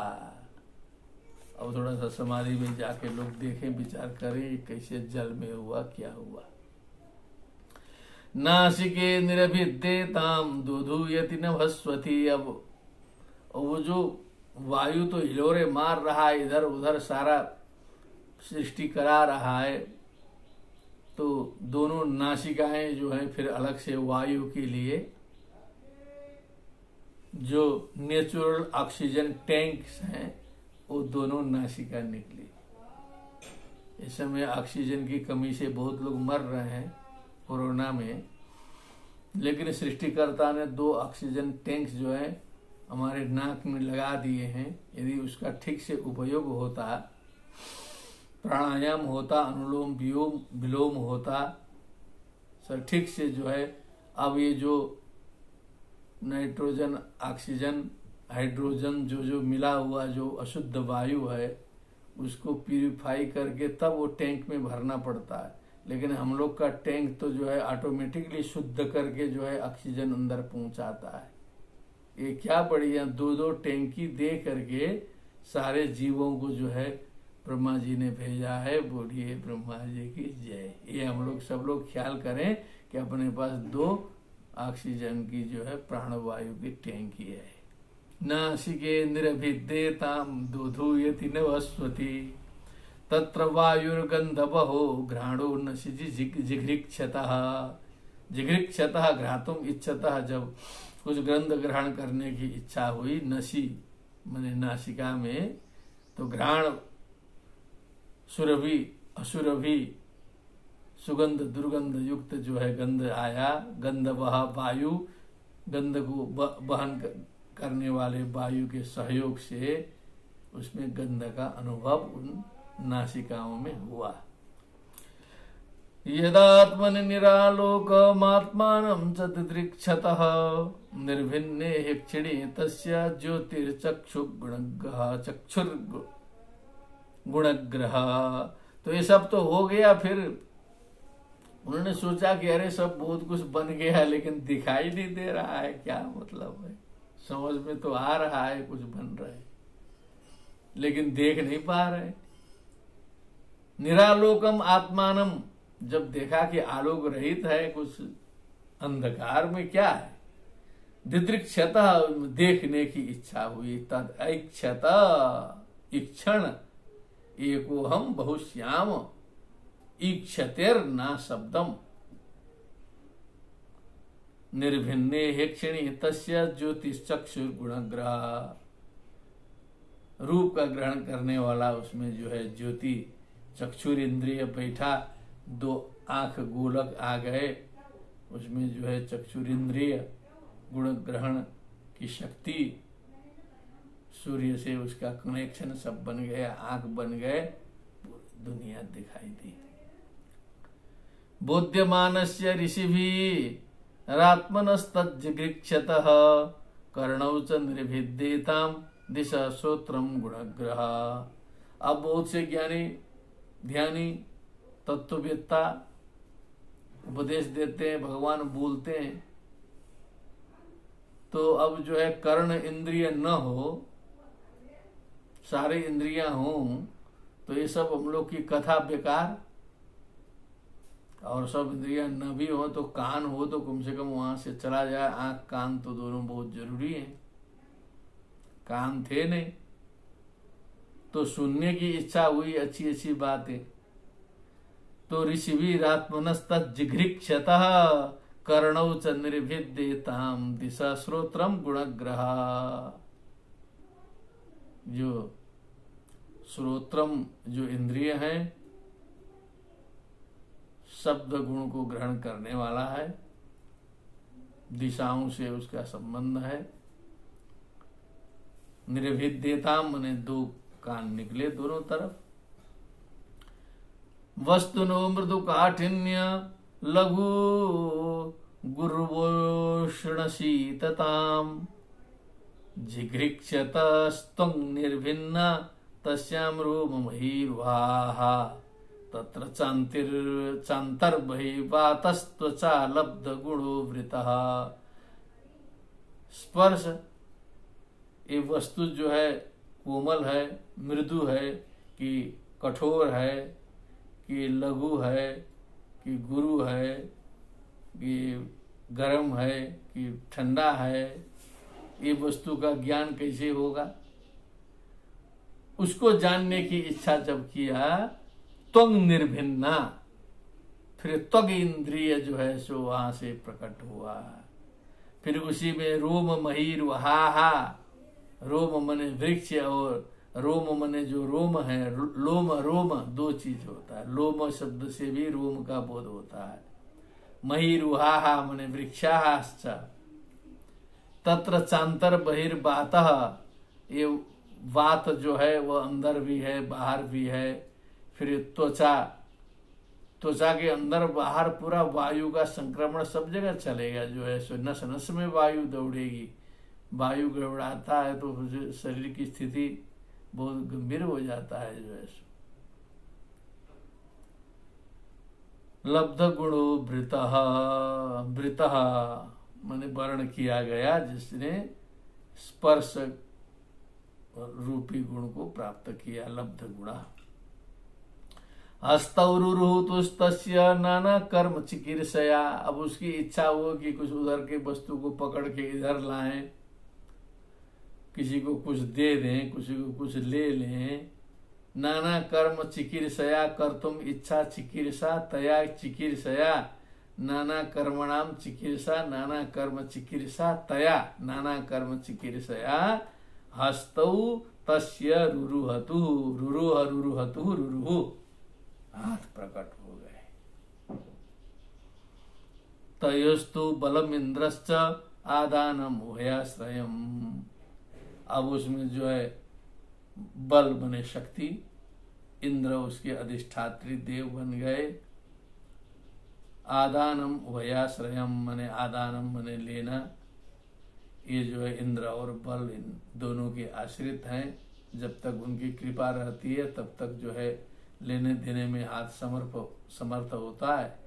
अब थोड़ा सा समाधि में जाके लोग देखें, विचार करें कैसे जल में हुआ, क्या हुआ। नासिके निरभिद्येताम दुधूयति नभस्वती। अब वो जो वायु तो हिलोरे मार रहा है, इधर उधर सारा सृष्टि करा रहा है, तो दोनों नासिकाएं जो हैं फिर अलग से वायु के लिए जो नेचुरल ऑक्सीजन टैंक्स हैं वो दोनों नासिका निकली। इस समय ऑक्सीजन की कमी से बहुत लोग मर रहे हैं कोरोना में, लेकिन सृष्टिकर्ता ने 2 ऑक्सीजन टैंक्स जो है हमारे नाक में लगा दिए हैं। यदि उसका ठीक से उपयोग होता, प्राणायाम होता, अनुलोम विलोम होता, सर ठीक से जो है, अब ये जो नाइट्रोजन, ऑक्सीजन, हाइड्रोजन जो मिला हुआ जो अशुद्ध वायु है उसको प्यूरिफाई करके तब वो टैंक में भरना पड़ता है। लेकिन हम लोग का टैंक तो जो है ऑटोमेटिकली शुद्ध करके जो है ऑक्सीजन अंदर पहुंचाता है। ये क्या बढ़िया 2-2 टैंकी दे करके सारे जीवों को जो है ब्रह्मा जी ने भेजा है। बोलिए ब्रह्मा जी की जय। ये हम लोग सब लोग ख्याल करें कि अपने पास 2 ऑक्सीजन की जो है प्राणवायु की टैंकी है। नासिके निरभिद्येताम दुधूयति नभस्वती तत्र वायुर्गंधवहो घ्राणो नसि जिघृक्षतः। जिघृक्षतः घ्रातुम इच्छतः, जब कुछ गंध ग्रहण करने की इच्छा हुई, नसी माने नासिका में, तो घ्राण सुरभि असुरभि सुगंध दुर्गंध युक्त जो है गंध आया। गंध वह वायु, गंध को वहन करने वाले वायु के सहयोग से उसमें गंध का अनुभव उन नासिकाओं में हुआ। यदात्मन निरालोकमात्मानं च दिदृक्षतः निर्भिन्ने हिक्षिणे तस्य चक्षुर्गुणग्रह। तो ये सब तो हो गया। फिर उन्होंने सोचा कि अरे सब बहुत कुछ बन गया, लेकिन दिखाई नहीं दे रहा है, क्या मतलब है। समझ में तो आ रहा है कुछ बन रहा है, लेकिन देख नहीं पा रहे। निरालोकम आत्मानम, जब देखा कि आलोक रहित है, कुछ अंधकार में क्या है, दिदृक्षतः, देखने की इच्छा हुई। तद ऐक्षत इक्षण एको हम बहुश्याम ईक्षतेर ना शब्दम निर्भिन्ने हेक्षिणी तस्य ज्योतिश्चक्षुर गुणग्रह। रूप का ग्रहण करने वाला उसमें जो है ज्योति चक्षुर इंद्रिय बैठा, 2 आंख गोलक आ गए, उसमें जो है चक्षुर इंद्रिय गुण ग्रहण की शक्ति, सूर्य से उसका कनेक्शन सब बन गया, आंख बन गए, पूरी दुनिया दिखाई दी। बोध्यमानस्य ऋषिभिः रात्मनस्तज्जिघृक्षतः कर्णौ च निर्भिद्येतां दिशा श्रोत्रम गुणग्रह। अब बहुत से ज्ञानी ध्यानी तत्ववेत्ता उपदेश देते हैं, भगवान बोलते हैं, तो अब जो है कर्ण इंद्रिय न हो, सारे इंद्रियां हों, तो ये सब हम लोग की कथा बेकार। और सब इंद्रियां न भी हो तो कान हो तो कम से कम वहां से चला जाए। आंख कान तो दोनों बहुत जरूरी हैं, कान थे नहीं, तो सुनने की इच्छा हुई अच्छी अच्छी बातें। तो ऋषिभिरात्मनस्तज्जिघृक्षतः कर्णौ च निर्भिद्येतां दिशा श्रोत्रम गुणग्रह। जो श्रोत्रम जो इंद्रिय है, शब्द गुण को ग्रहण करने वाला है, दिशाओं से उसका संबंध है। निर्भिद्येताम माने 2 कान निकले दोनों तरफ। वस्तुनो मृदु काठिन्य लघु गुरुवोष्ण शीतताम जिघृक्षतस्त्वं निर्भिन्ना तस्याम रोममहीर्वाः तत्र चान्तर्बहिर्वातस्त्वचा लब्ध गुणो वृतः। स्पर्श, ये वस्तु जो है कोमल है, मृदु है कि कठोर है, कि लघु है, कि गुरु है, कि गर्म है, कि ठंडा है, ये वस्तु का ज्ञान कैसे होगा? उसको जानने की इच्छा जब किया, त्वंग निर्भिन्ना, फिर त्वग इंद्रिय जो है सो वहां से प्रकट हुआ। फिर उसी में रोम महीर वहाहा, रोम मने वृक्ष और रोम मने जो रोम है, लोम रोम दो चीज होता है। लोम शब्द से भी रोम का बोध होता है। महीर वहाहा मने वृक्षाश्च, तत्र चांतर बहिर्वातः, ये वात जो है वो अंदर भी है बाहर भी है। फिर त्वचा, त्वचा के अंदर बाहर पूरा वायु का संक्रमण सब जगह चलेगा, जो है सो नस नस में वायु दौड़ेगी। वायु गड़बड़ाता है तो शरीर की स्थिति बहुत गंभीर हो जाता है, जो है सो। लब्ध गुणो वृतः, वृतः माने वर्ण किया गया जिसने स्पर्श रूपी गुण को प्राप्त किया, लब्ध गुणा। हस्तौरुरुहुतुस्तस्य नाना कर्म चिकीर्षया, अब उसकी इच्छा हो कि कुछ उधर के वस्तु को पकड़ के इधर लाएं, किसी को कुछ दे दें, किसी को कुछ ले लें। नाना कर्म चिकीर्षया, कर्तुम इच्छा चिकीर्षा, तया चिकीर्षया, नाना कर्मणाम चिकीर्षा, नाना कर्म चिकीर्षा तया, नाना कर्म चिकीर्षया हस्तौ तस्य रुरुहतु, रुरुह रुरुहतु रुरुहु, हाथ प्रकट हो गए। तयोस्तु बलम इंद्रश्च आदानम उभयाश्रयम, अब उसमें जो है बल बने शक्ति, इंद्र उसके अधिष्ठात्री देव बन गए। आदानम उभयाश्रयम मने आदानम मने लेना, ये जो है इंद्र और बल इन दोनों के आश्रित हैं। जब तक उनकी कृपा रहती है तब तक जो है लेने देने में हाथ समर्थ होता है।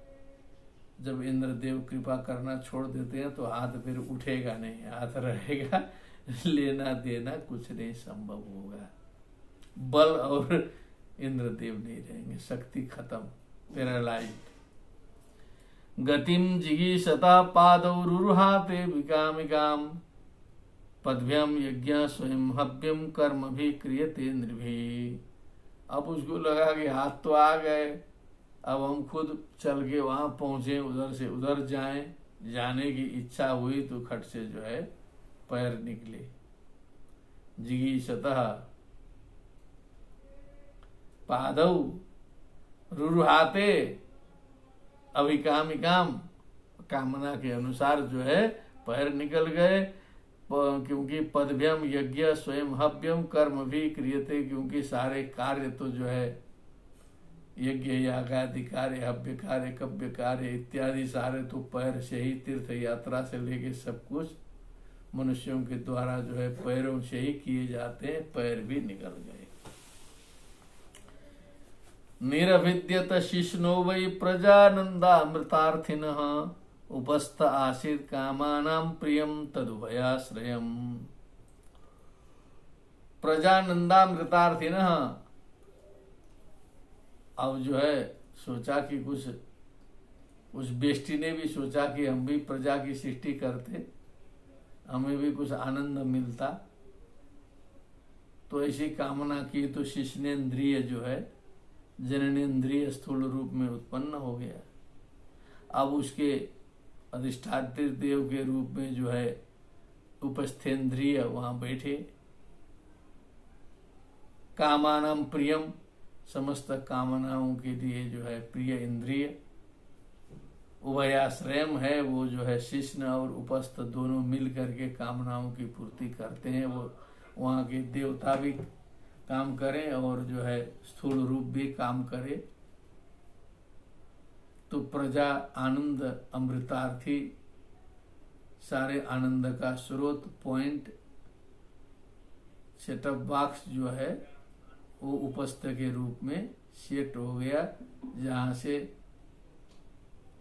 जब इंद्र देव कृपा करना छोड़ देते हैं तो हाथ फिर उठेगा नहीं, हाथ रहेगा, लेना देना कुछ नहीं संभव होगा। बल और इंद्र देव नहीं रहेंगे, शक्ति खत्म, पैरालाइज्ड। गतिम जिगीषता पादौ रुरुहाते विकामिकाम, पद्भ्यम यज्ञ स्वयं हव्यम कर्म भी क्रियते नृभि। अब उसको लगा कि हाथ तो आ गए, अब हम खुद चल के वहां पहुंचे, उधर से उधर जाएं। जाने की इच्छा हुई तो खट से जो है पैर निकले। जिगीषतः पादौ रुरुहाते अभिकामिकाम, कामना के अनुसार जो है पैर निकल गए। क्योंकि पदभ्यम यज्ञ स्वयं हव्यम कर्म भी क्रियते, क्योंकि सारे कार्य तो जो है यज्ञ यागादि कार्य, हव्य कार्य, कव्य कार्य इत्यादि सारे तो पैर से ही, तीर्थ यात्रा से लेके सब कुछ मनुष्यों के द्वारा जो है पैरों से ही किए जाते हैं। पैर भी निकल गए। निरभिद्यत शिष्णो वै प्रजानंदामृतार्थिनः, उपस्थ आसीत् कामानां प्रियम तदुभयाश्रयम्। प्रजानंदामृतार्थिनः, अब जो है सोचा कि कुछ उस बेष्टि ने भी सोचा कि हम भी प्रजा की सृष्टि करते, हमें भी कुछ आनंद मिलता, तो ऐसी कामना की तो शिष्णेन्द्रिय जो है जननेन्द्रिय स्थूल रूप में उत्पन्न हो गया। अब उसके अधिष्ठात्री देव के रूप में जो है उपस्थेन्द्रिय वहां बैठे। कामानाम प्रियम, समस्त कामनाओं के लिए जो है प्रिय इंद्रिय। उभयाश्रयम है, वो जो है शिष्ण और उपस्थ दोनों मिल करके कामनाओं की पूर्ति करते हैं। वो वहाँ के देवता भी काम करें और जो है स्थूल रूप भी काम करे। तो प्रजा आनंद अमृतार्थी, सारे आनंद का स्रोत, पॉइंट, सेटअप बॉक्स जो है वो उपस्थ के रूप में सेट हो गया, जहां से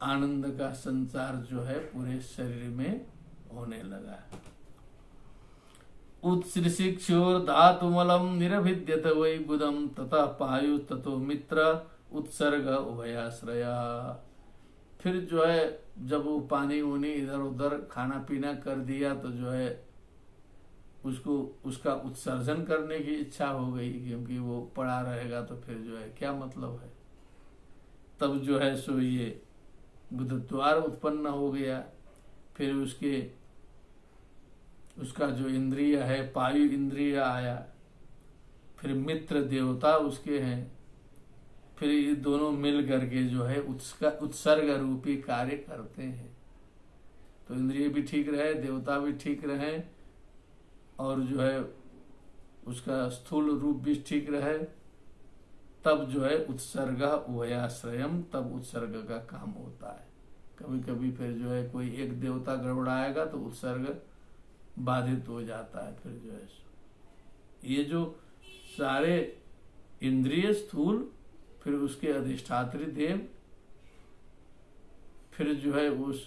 आनंद का संचार जो है पूरे शरीर में होने लगा। उत्सृशिक्षोर धातुमलम निरभिद्यत वै गुदम ततः पायु ततो मित्र उत्सर्ग उभयाश्रया। फिर जो है जब वो पानी उनी इधर उधर खाना पीना कर दिया तो जो है उसको उसका उत्सर्जन करने की इच्छा हो गई, क्योंकि वो पड़ा रहेगा तो फिर जो है क्या मतलब है। तब जो है सो ये गुदद्वार उत्पन्न हो गया। फिर उसका जो इंद्रिय है पायु इंद्रिय आया, फिर मित्र देवता उसके हैं, फिर ये दोनों मिल करके जो है उत्सर्ग रूपी कार्य करते हैं। तो इंद्रिय भी ठीक रहे, देवता भी ठीक रहे, और जो है उसका स्थूल रूप भी ठीक रहे, तब जो है उत्सर्ग उभयाश्रयम, तब उत्सर्ग का काम होता है। कभी कभी फिर जो है कोई एक देवता गड़बड़ाएगा तो उत्सर्ग बाधित हो जाता है। फिर जो है ये जो सारे इंद्रिय स्थूल, फिर उसके अधिष्ठात्री देव, फिर जो है उस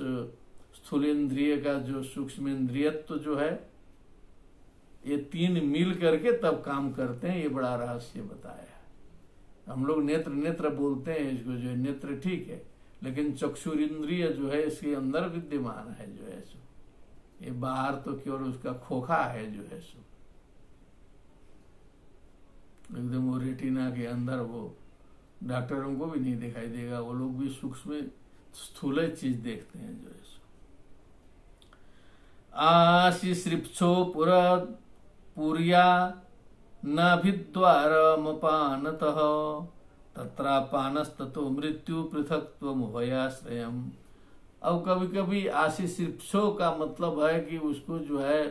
स्थूल इंद्रिय का जो सूक्ष्म इंद्रियत्व जो है, ये तीन मिल करके तब काम करते हैं। ये बड़ा रहस्य बताया। हम लोग नेत्र नेत्र बोलते हैं इसको, जो है नेत्र ठीक है, लेकिन चक्षुर इंद्रिय जो है इसके अंदर विद्यमान है जो है सो, ये बाहर तो केवल उसका खोखा है जो है सो, एकदम वो रेटिना के अंदर वो डॉक्टरों को भी नहीं दिखाई देगा, वो लोग भी सूक्ष्म स्थूल चीज देखते हैं जो है सो। आशिश्रिप्सो पुर्या नाभिद्वारमपानतः तत्रापानस्ततो मृत्यु पृथक्त्वमुभयाश्रयम्। अब कभी कभी आशिश्रिप्सो का मतलब है कि उसको जो है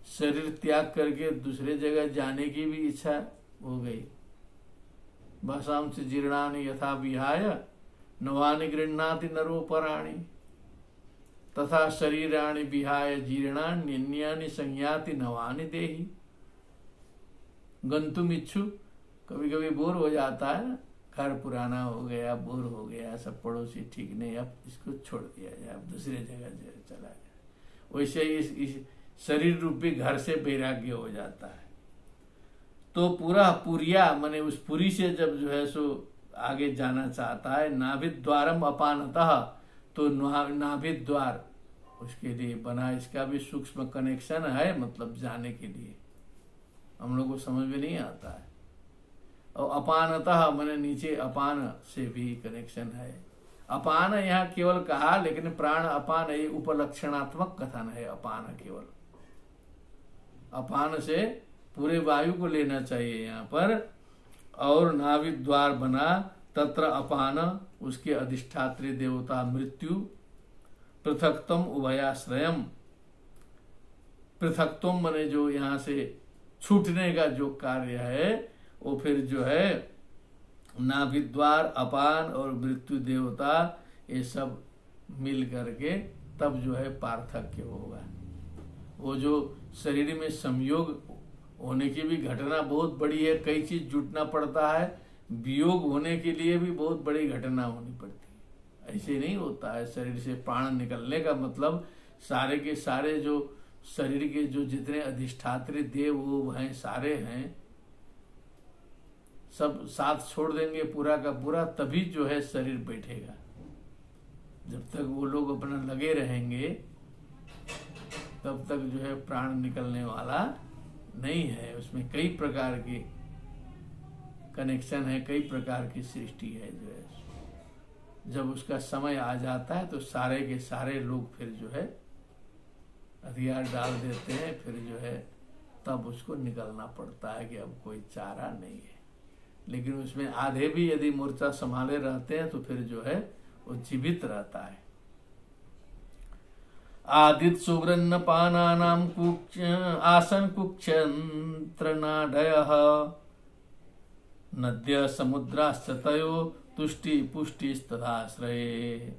शरीर त्याग करके दूसरे जगह जाने की भी इच्छा हो गई। भाषांसि जीर्णानि यथा विहाय नवानि गृह्णाति नरोपराणि तथा शरीराणि विहाय जीर्णान्यन्यानि संयाति नवानि देहि। गंतुम इच्छु, कभी कभी बोर हो जाता है ना, घर पुराना हो गया, बोर हो गया, सब पड़ोसी ठीक नहीं, अब इसको छोड़ दिया जाए, अब दूसरे जगह चला जाए। वैसे ही इस शरीर रूपी घर से वैराग्य हो जाता है। तो पूरा पुरिया माने उस पुरी से जब जो है सो आगे जाना चाहता है, नाभिद्वारम अपानतः, तो नाभिद्वार उसके लिए बना। इसका भी सूक्ष्म कनेक्शन है, मतलब जाने के लिए हम लोग को समझ में नहीं आता है। और अपानतः माने नीचे अपान से भी कनेक्शन है। अपान यहाँ केवल कहा, लेकिन प्राण अपान ये उपलक्षणात्मक कथन है। अपान केवल अपान से पूरे वायु को लेना चाहिए यहाँ पर। और नाभिद्वार बना, तत्र अपान उसके अधिष्ठात्री देवता मृत्यु, पृथक्तम उभयाश्रयम। पृथक्तम माने जो यहाँ से छूटने का जो कार्य है, वो फिर जो है नाभिद्वार, अपान और मृत्यु देवता, ये सब मिल करके तब जो है पार्थक्य होगा। वो जो शरीर में संयोग होने की भी घटना बहुत बड़ी है, कई चीज जुटना पड़ता है, वियोग होने के लिए भी बहुत बड़ी घटना होनी पड़ती है। ऐसे नहीं होता है शरीर से प्राण निकलने का मतलब सारे के सारे जो शरीर के जो जितने अधिष्ठात्री देव वो हैं, सारे हैं, सब साथ छोड़ देंगे पूरा का पूरा, तभी जो है शरीर बैठेगा। जब तक वो लोग अपना लगे रहेंगे तब तक जो है प्राण निकलने वाला नहीं है। उसमें कई प्रकार की कनेक्शन है, कई प्रकार की सृष्टि है जो है। जब उसका समय आ जाता है तो सारे के सारे लोग फिर जो है हथियार डाल देते हैं, फिर जो है तब उसको निकलना पड़ता है कि अब कोई चारा नहीं है। लेकिन उसमें आधे भी यदि मोर्चा संभाले रहते हैं तो फिर जो है वो जीवित रहता है। आदित सुग्रन्न पानानाम कुक्ष आसन कुक्षंत्रनाडयः नद्य समुद्राश्च तयो तुष्टि पुष्टिस्तथाश्रये।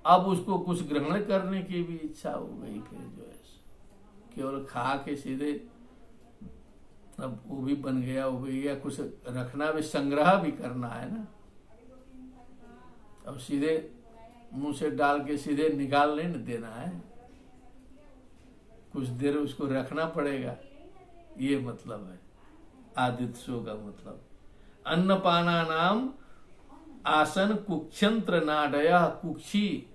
अब उसको कुछ ग्रहण करने की भी इच्छा हो गई। फिर जो है केवल खा के सीधे अब वो भी बन गया, वो भी गया, कुछ रखना भी, संग्रह भी करना है ना। अब सीधे मुंह से डाल के सीधे निकाल नहीं न देना है, कुछ देर उसको रखना पड़ेगा, ये मतलब है आदित्सो का मतलब। अन्नपाना नाम आसन कुक्षंत्र नाडया, कुक्षी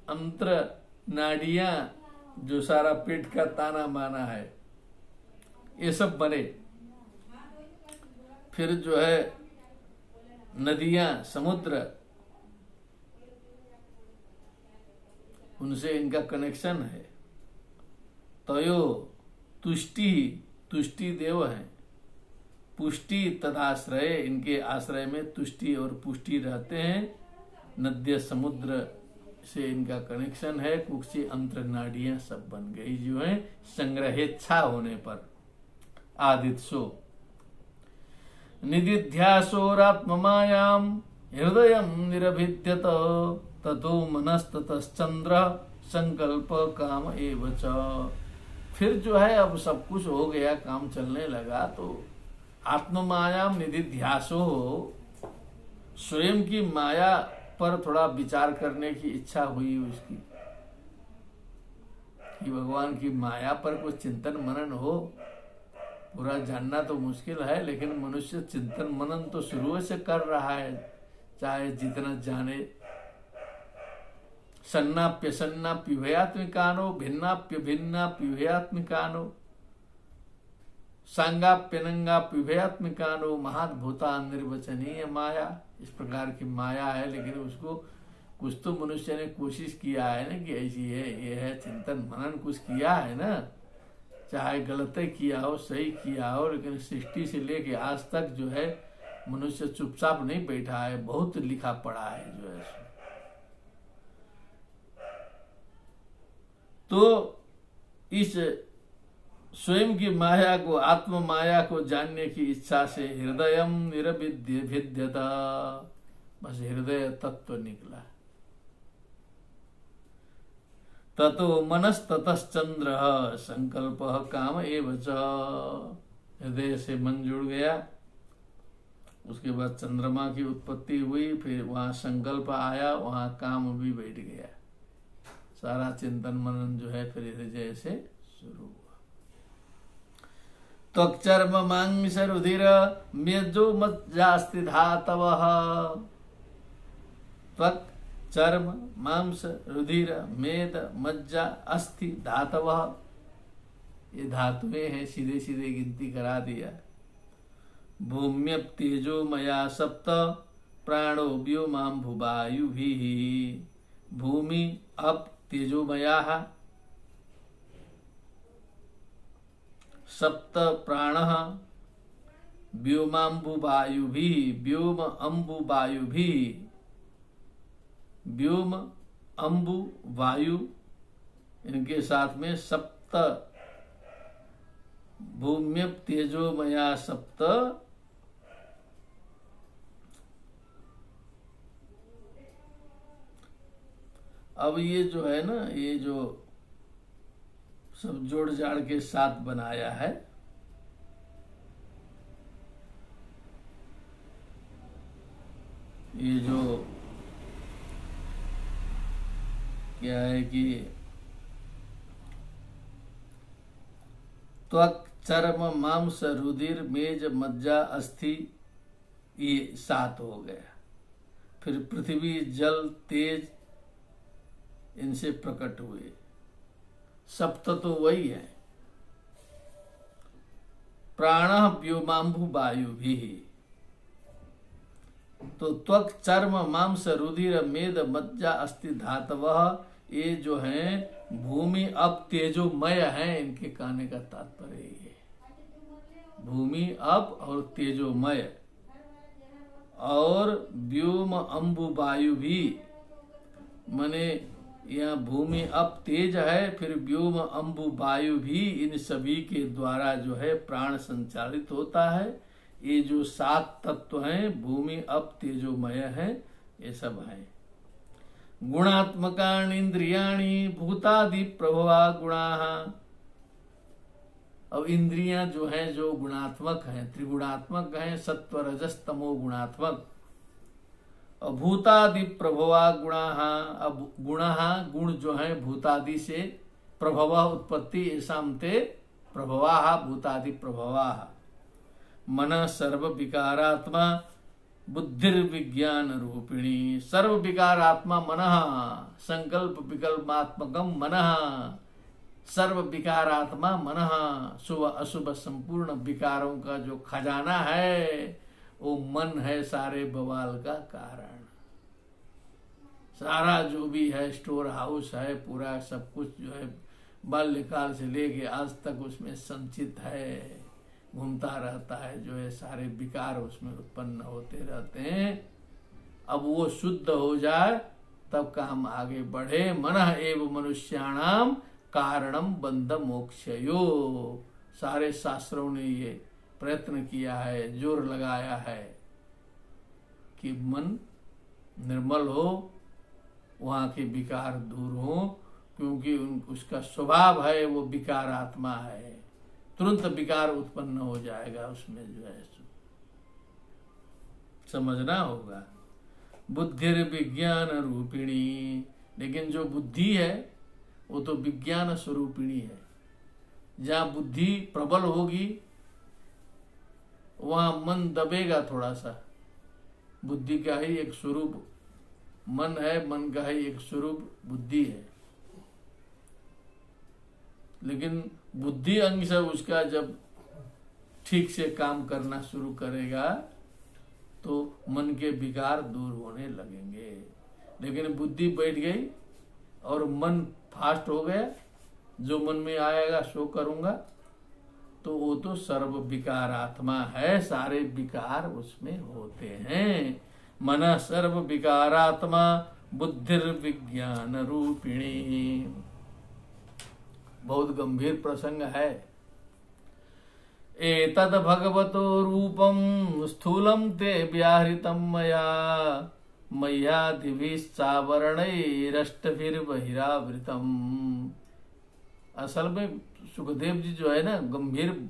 अंत्र नाड़ियां, जो सारा पेट का ताना माना है, ये सब बने। फिर जो है नदियां, समुद्र, उनसे इनका कनेक्शन है। तयो तुष्टि, तुष्टि देव है, पुष्टि तदाश्रय, इनके आश्रय में तुष्टि और पुष्टि रहते हैं। नद्य समुद्र से इनका कनेक्शन है। कुक्षी अंतर नाड़ियां सब बन गई जो है संग्रहेच्छा होने पर। आदित्सो निदिध्यासोरात्ममायाम हृदयम निरभिद्यत ततो मनस्ततश्चंद्र संकल्प काम एव च। फिर जो है अब सब कुछ हो गया, काम चलने लगा, तो आत्ममायाम निदिध्यासो, स्वयं की माया पर थोड़ा विचार करने की इच्छा हुई उसकी, कि भगवान की माया पर कुछ चिंतन मनन हो। पूरा जानना तो मुश्किल है, लेकिन मनुष्य चिंतन मनन तो शुरू से कर रहा है, चाहे जितना जाने। सन्नाप्य सन्नाप्युभयात्मिकानो भिन्नाप्य भिन्नाप्युभयात्मिकानो सांगाप्यनंगाप्युभयात्मिकानो महाद्भुता निर्वचनीय माया। इस प्रकार की माया है, लेकिन उसको कुछ तो मनुष्य ने कोशिश किया है ना कि ऐसी है, ये है, चिंतन मनन कुछ किया है ना, चाहे गलत किया हो सही किया हो, लेकिन सृष्टि से लेके आज तक जो है मनुष्य चुपचाप नहीं बैठा है, बहुत लिखा पड़ा है जो है। तो इस स्वयं की माया को, आत्म माया को जानने की इच्छा से हृदयम निरभिद्यता, बस हृदय तत्व निकला। ततो मनस ततश्चंद्र संकल्प काम एव च, हृदय से मन जुड़ गया, उसके बाद चंद्रमा की उत्पत्ति हुई, फिर वहां संकल्प आया, वहां काम भी बैठ गया। सारा चिंतन मनन जो है फिर हृदय से शुरू हुआ। त्वक्चर्म मांस रुधिर मेजो मज्जास्ति धातवः, त्वक चर्म मांस रुधिर मेद मज्जा अस्थि धातवः, ये धातुएं हैं, सीधे सीधे गिनती करा दिया। भूम्यप तेजो मया सप्त प्राणो व्योमाम्भुवायुभिः, भूमि अप तेजोमयाः सप्त प्राणः व्योमाम्बुवायुभिः, व्योम अम्बुवायुभिः, व्योम अम्बु वायु, इनके साथ में सप्त, भूम्यप तेजोमया सप्त, अब ये जो है ना, ये जो सब जोड़ जाड़ के साथ बनाया है, ये जो क्या है कि त्वक चर्म मांस रुधिर मेज मज्जा अस्थि, ये 7 हो गया। फिर पृथ्वी जल तेज इनसे प्रकट हुए, सप्त तो वही है। प्राण व्योमाम्भु वायु भी, तो त्वक चर्म मांस रुधिर मेद मज्जा अस्थि धातवः, ये जो है भूमि अप तेजोमय है, इनके कहने का तात्पर्य ये, भूमि अप और तेजोमय, और व्योम अम्बु वायु भी, माने यह भूमि अप तेज है, फिर व्योम अम्बु वायु भी, इन सभी के द्वारा जो है प्राण संचालित होता है। ये जो 7 तत्व हैं, भूमि अप तेजोमय है, ये सब है। गुणात्मकानि इंद्रियाणि भूतादि प्रभवा गुणाः, अब इंद्रियां जो हैं जो गुणात्मक हैं, त्रिगुणात्मक हैं, सत्व रजस तमो गुणात्मक। अब भूतादि प्रभवा गुणा, अब गुण जो है भूतादि से, प्रभव उत्पत्ति ऐसाम ते प्रभवा भूतादि प्रभवा। मन सर्व विकारात्मा बुद्धिर्विज्ञान रूपिणी। सर्व विकारात्मा मनः, संकल्प विकल्पात्मकम मनः, सर्व विकारात्मा मनः, शुभ अशुभ संपूर्ण विकारों का जो खजाना है वो मन है, सारे बवाल का कारण। सारा जो भी है स्टोर हाउस है, पूरा सब कुछ जो है बाल्यकाल से लेके आज तक उसमें संचित है, घूमता रहता है, जो है सारे विकार उसमें उत्पन्न होते रहते हैं। अब वो शुद्ध हो जाए तब काम आगे बढ़े। मनः एव मनुष्याणाम कारणम बंध मोक्षयो। सारे शास्त्रों ने ये प्रयत्न किया है, जोर लगाया है कि मन निर्मल हो, वहां के विकार दूर हो, क्योंकि उसका स्वभाव है वो विकार आत्मा है, तुरंत विकार उत्पन्न हो जाएगा उसमें, जो है समझना होगा। बुद्धिर विज्ञान रूपिणी, लेकिन जो बुद्धि है वो तो विज्ञान स्वरूपिणी है। जहां बुद्धि प्रबल होगी वहां मन दबेगा थोड़ा सा। बुद्धि का ही एक स्वरूप मन है, मन का ही एक स्वरूप बुद्धि है। लेकिन बुद्धि अंग से उसका जब ठीक से काम करना शुरू करेगा तो मन के विकार दूर होने लगेंगे। लेकिन बुद्धि बैठ गई और मन फास्ट हो गया, जो मन में आएगा सो करूंगा, तो वो तो सर्व विकार आत्मा है, सारे विकार उसमें होते हैं। मन सर्व विकारात्मा बुद्धिर विज्ञान रूपिणी। बहुत गंभीर प्रसंग है। एतद भगवतो रूपम स्थूलम ते व्याहृतम मया मय्यादिभिश्चावरणैरष्टभिर्बहिरावृतम। असल में सुखदेव जी जो है ना, गंभीर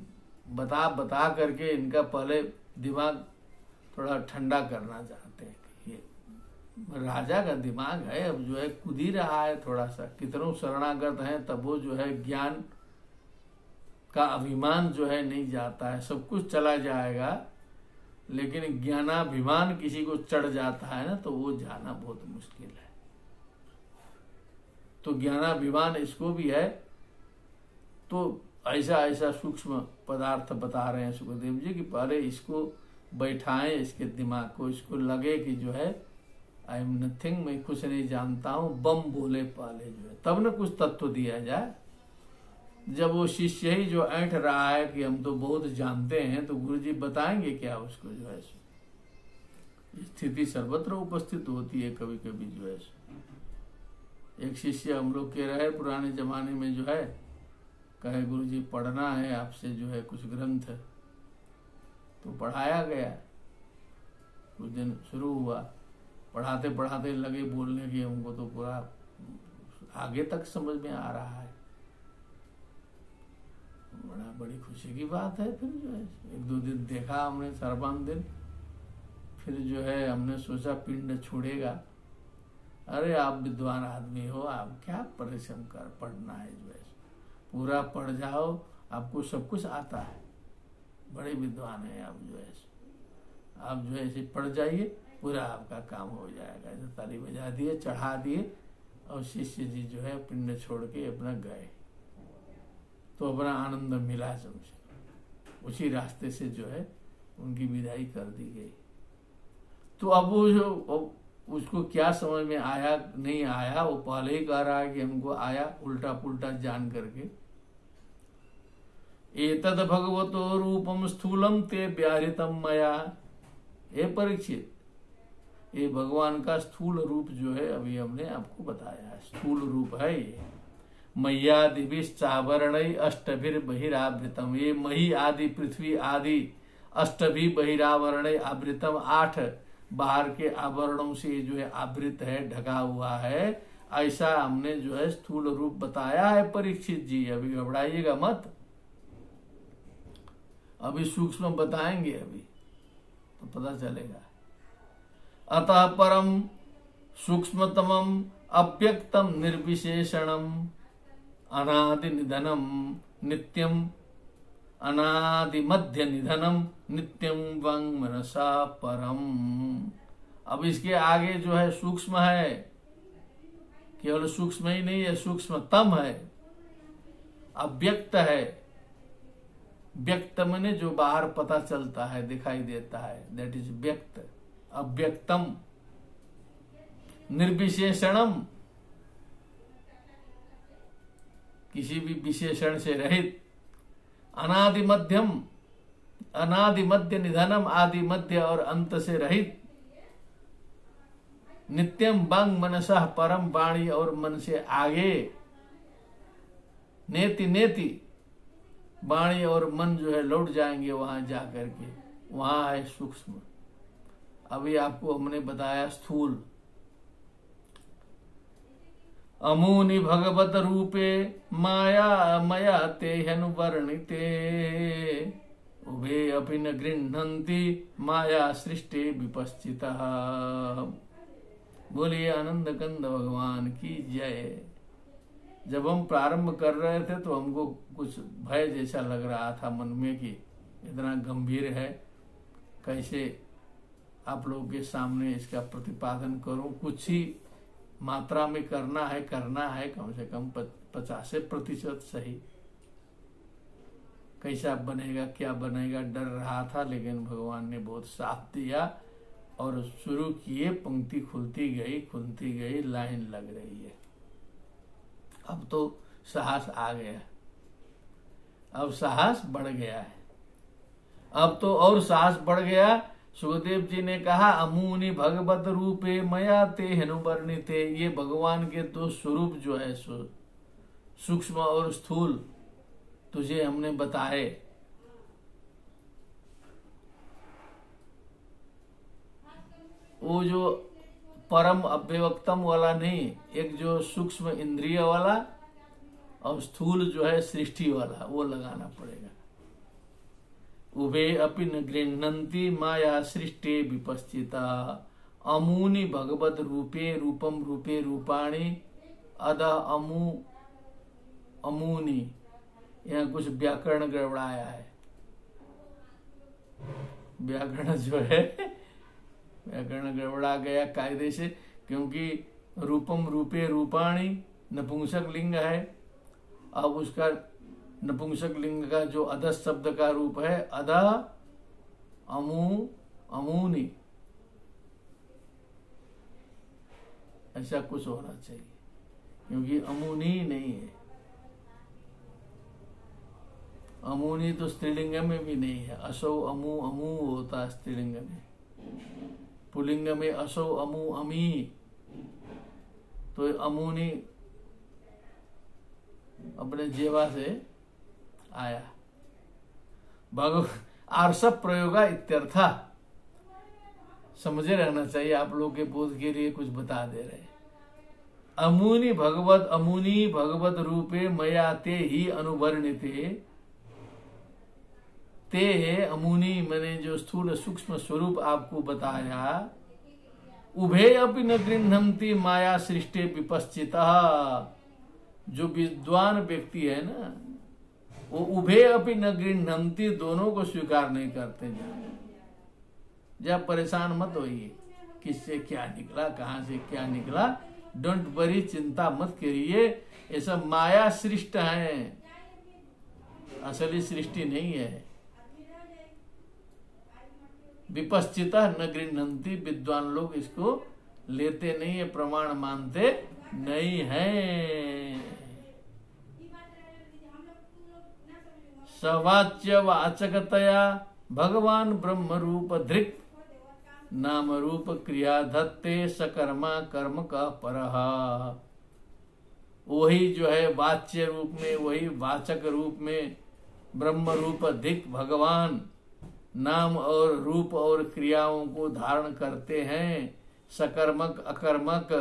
बता करके इनका पहले दिमाग थोड़ा ठंडा करना चाहते हैं। ये राजा का दिमाग है, अब जो है कूद ही रहा है थोड़ा सा। कितनों शरणागत हैं तब वो जो है ज्ञान का अभिमान जो है नहीं जाता है। सब कुछ चला जाएगा, लेकिन ज्ञानाभिमान किसी को चढ़ जाता है ना, तो वो जाना बहुत मुश्किल है। तो ज्ञानाभिमान इसको भी है, तो ऐसा ऐसा सूक्ष्म पदार्थ बता रहे हैं सुखदेव जी कि पहले इसको बैठाएं, इसके दिमाग को, इसको लगे कि जो है आई एम नथिंग, मैं कुछ नहीं जानता हूं, बम बोले पहले जो है, तब न कुछ तत्व दिया जाए। जब वो शिष्य ही जो ऐंठ रहा है कि हम तो बहुत जानते हैं, तो गुरु जी बताएंगे क्या उसको, जो है स्थिति सर्वत्र उपस्थित होती है कभी कभी जो है। एक शिष्य हम लोग के रहे पुराने जमाने में, जो है कहे गुरु जी पढ़ना है आपसे जो है कुछ ग्रंथ, तो पढ़ाया गया। कुछ दिन शुरू हुआ, पढ़ाते पढ़ाते लगे बोलने की, हमको तो पूरा आगे तक समझ में आ रहा है। बड़ी खुशी की बात है। फिर जो है एक दो दिन देखा हमने, 4-5 दिन, फिर जो है हमने सोचा पिंड छोड़ेगा। अरे आप विद्वान आदमी हो, आप क्या परिश्रम कर, पढ़ना है जो है पूरा पढ़ जाओ, आपको सब कुछ आता है, बड़े विद्वान है आप जो है। आप जो है ऐसे पढ़ जाइए, पूरा आपका काम हो जाएगा। ऐसे ताली बजा दिए, चढ़ा दिए, और शिष्य जी जो है पिंड छोड़ के अपना गए। तो अपना आनंद मिला, समझे उसी रास्ते से जो है उनकी विदाई कर दी गई। तो अब वो जो उसको क्या समझ में आया नहीं आया, वो पहले ही कह रहा है कि हमको आया, उल्टा पुल्टा जान करके। एतद भगवतो रूपम स्थूलम ते व्याहृतम मया। हे परीक्षित, ये भगवान का स्थूल रूप जो है अभी हमने आपको बताया है, स्थूल रूप है ये। मय्यादिभिश्चावरण अष्टभिर बहिरावृतम। ये मही आदि, पृथ्वी आदि, अष्टभी बहिरावरण आवृतम, 8 बाहर के आवरणों से जो है आवृत है, ढका हुआ है। ऐसा हमने जो है स्थूल रूप बताया है परीक्षित जी, अभी घबराइएगा मत। अभी सूक्ष्म बताएंगे, अभी तो पता चलेगा। अतः परम सूक्ष्मतमम अव्यक्तम निर्विशेषणम अनादि निधनम नित्यम अनादि मध्य निधनम नित्यम वंग मनसा परम। अब इसके आगे जो है सूक्ष्म है, केवल सूक्ष्म ही नहीं है, सूक्ष्मतम है, अव्यक्त है। व्यक्त माने जो बाहर पता चलता है, दिखाई देता है, दैट इज व्यक्त। अव्यक्तम निर्विशेषणम, किसी भी विशेषण से रहित। अनादि मध्यम, अनादि मध्य निधनम, आदि मध्य और अंत से रहित। नित्यम बंग मनसा परम, वाणी और मन से आगे। नेति नेति, वाणी और मन जो है लौट जाएंगे वहां जाकर के, वहां है सूक्ष्म। अभी आपको हमने बताया स्थूल। अमूनि भगवत रूपे माया मया ते ह्यनुवर्णिते उभे अपि न गृह्णन्ति माया सृष्टि विपश्चितः। बोलिए आनंद कंद भगवान की जय। जब हम प्रारंभ कर रहे थे तो हमको कुछ भय जैसा लग रहा था मन में कि इतना गंभीर है, कैसे आप लोगों के सामने इसका प्रतिपादन करूं। कुछ ही मात्रा में करना है कम से कम 50% सही। कैसा बनेगा क्या बनेगा डर रहा था, लेकिन भगवान ने बहुत साथ दिया और शुरू किए। पंक्ति खुलती गई, लाइन लग रही है। अब तो साहस आ गया, अब साहस बढ़ गया है। अब तो और साहस बढ़ गया। सुखदेव जी ने कहा अमूनि भगवत रूपे मया ते हनुवर्णिते। ये भगवान के दो स्वरूप जो है सूक्ष्म और स्थूल तुझे हमने बताए। वो जो परम अव्यक्तम वाला नहीं, एक जो सूक्ष्म इंद्रिय वाला और स्थूल जो है सृष्टि वाला, वो लगाना पड़ेगा। उभे अपि न गृह्णन्ति माया सृष्टि विपश्चिता। अमूनि भगवत रूपे रूपम रूपे रूपाणि अद अमू अमूनि। यहाँ कुछ व्याकरण गड़बड़ाया है। व्याकरण जो है व्याकरण गड़बड़ा गया कायदे से, क्योंकि रूपम रूपे रूपाणि नपुंसक लिंग है। अब उसका नपुंसक लिंग का जो अध शब्द का रूप है अध अमू अमूनि, ऐसा कुछ होना चाहिए, क्योंकि अमूनि नहीं है। अमूनि तो स्त्रीलिंग में भी नहीं है। असौ अमू अमू होता है स्त्रीलिंग में, पुलिंग में असौ अमू अमी। तो अमूनि अपने जेवा से आया। आर्षभ प्रयोगा इत्यर्था। समझे रहना चाहिए, आप लोग के बोध के लिए कुछ बता दे रहे। अमूनि भगवत रूपे मया ते ही अनुवर्णिते। ते अमूनि मैंने जो स्थूल सूक्ष्म स्वरूप आपको बताया। उभे अपि न गृह्णन्ति माया सृष्टि विपश्चितः। जो विद्वान व्यक्ति है ना, वो उभे अपि न गृह्णन्ति, दोनों को स्वीकार नहीं करते। जब परेशान मत होइए किससे क्या निकला, कहां से क्या निकला, डोंट वरी, चिंता मत करिए। ये सब माया सृष्ट है, असली सृष्टि नहीं है। विपश्चिता न गृह्णन्ति, विद्वान लोग इसको लेते नहीं है, प्रमाण मानते नहीं है। सवाच्य वाचकतया भगवान ब्रह्म रूप धृक नाम रूप क्रिया धत्ते सकर्मा कर्म का परः। वही जो है वाच्य रूप में, वही वाचक रूप में ब्रह्म रूप धिक भगवान नाम और रूप और क्रियाओं को धारण करते हैं। सकर्मक अकर्मक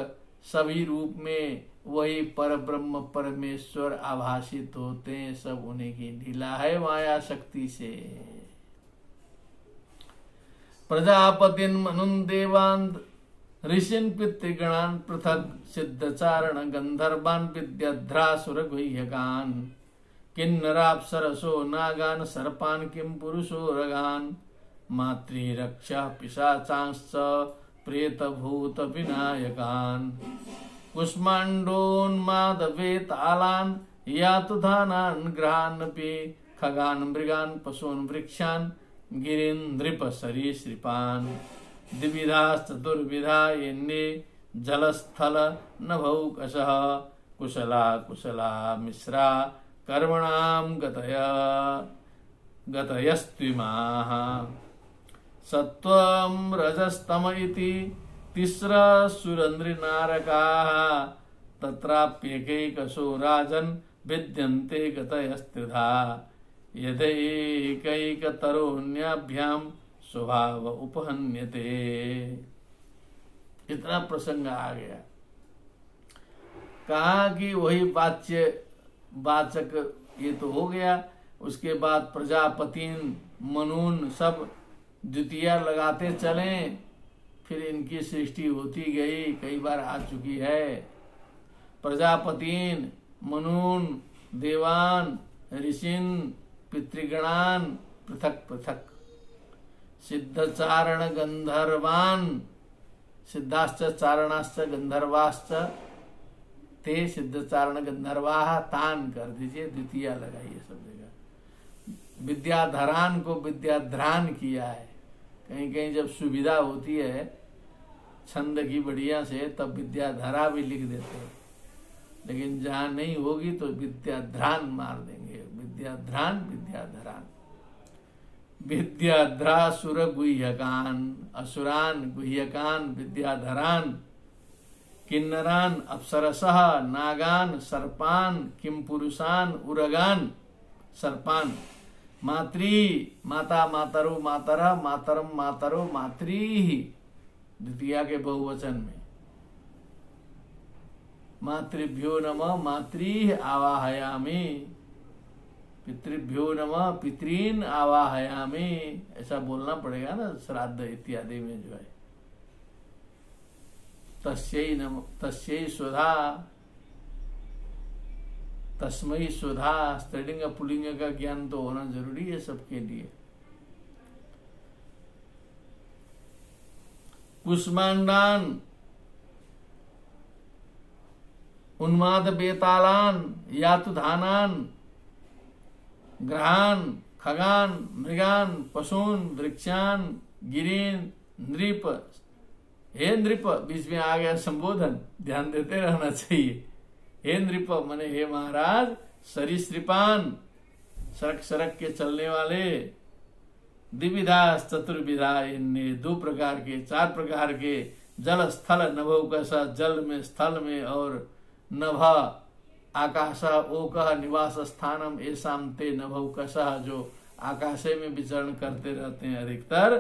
सभी रूप में वही पर ब्रह्म परमेश्वर आभाषित होते हैं। सब उन्हीं की लीला है माया शक्ति से। प्रजापतिन मनुन देवान् ऋषिन् पितृगणान् पृथक सिद्धचारण गंधर्वान् विद्याध्रासुर गुह्यकान् किन्नराप्सरसो नागान् सर्पान् किं पुरुषो रगान् मातृरक्षा पिशाचांश्च प्रेतभूत विनायकान् कुष्माण्डोन्मादवेतालान् यातुधानान् ग्रहानपि खगान् मृगान् पशून् वृक्षान् गिरीन्द्रिप सरीसृपान् द्विविधाश्चतुर्विधा येन्ये जलस्थल नभौकशः कुशला कुशला मिश्रा कर्मणां गतयस्त्विमाः सत्त्वं रजस्तम इति तिस्रा सुरनृनारकाः तत्राप्येकैकशो राजन् विद्यन्ते गतयस्त्रिधा यदैकैकतरोऽन्याभ्यां स्वभाव उपहन्यते। इतना प्रसंग आ गया। कहा कि वही वाचक ये तो हो गया। उसके बाद प्रजापतिन मनुन सब द्वितीया लगाते चले। फिर इनकी सृष्टि होती गई, कई बार आ चुकी है। प्रजापतिन मनुन देवान ऋषिन पितृगणान पृथक पृथक सिद्धचारण गंधर्वान सिद्धाश्च चारणाश्च गंधर्वाश्च ते सिद्धचारण गंधर्वाः तान कर दीजिए, द्वितीया लगाइए सब जगह। विद्याधरान को विद्याध्रान किया है। कहीं कहीं जब सुविधा होती है छंद की बढ़िया से तब विद्याधरा भी लिख देते हैं, लेकिन जहां नहीं होगी तो विद्याध्रान मार देंगे। विद्याध्रान विद्याधरान। विद्याध्रासुर गुह्यकान असुरान गुह्यकान विद्याधरान किन्नरान अप्सरसः नागान सर्पान किम पुरुषान उरगान सर्पान मातृ माता मातरो मातरा मातरम मातरो मातृ द्वितीया के बहुवचन में मातृभ्यो नमः मातृ आवाहयामि पितृभ्यो नमः पितॄन् आवाहयामि ऐसा बोलना पड़ेगा ना श्राद्ध इत्यादि में जो है। तस्यै नमः तस्यै स्वधा तस्मै स्वधा स्त्रीलिंग पुल्लिंग का ज्ञान तो होना जरूरी है सबके लिए। कुष्मांडान उन्माद बेतालान यातुधानान ग्रहान खगान मृगान पशून वृक्षान गिरीन नृप। हे नृप, बीच में आ गया संबोधन, ध्यान देते रहना चाहिए। हे नृप माने हे महाराज, सरीसृपान सड़क सड़क के चलने वाले, द्विविधा चतुर्विधा इनने दो प्रकार के चार प्रकार के, जल स्थल नभौकसा जल में स्थल में और नभ आकाशा ओकः निवास स्थानम ऐसाम ते नभौकसा जो आकाशे में विचरण करते रहते हैं अधिकतर।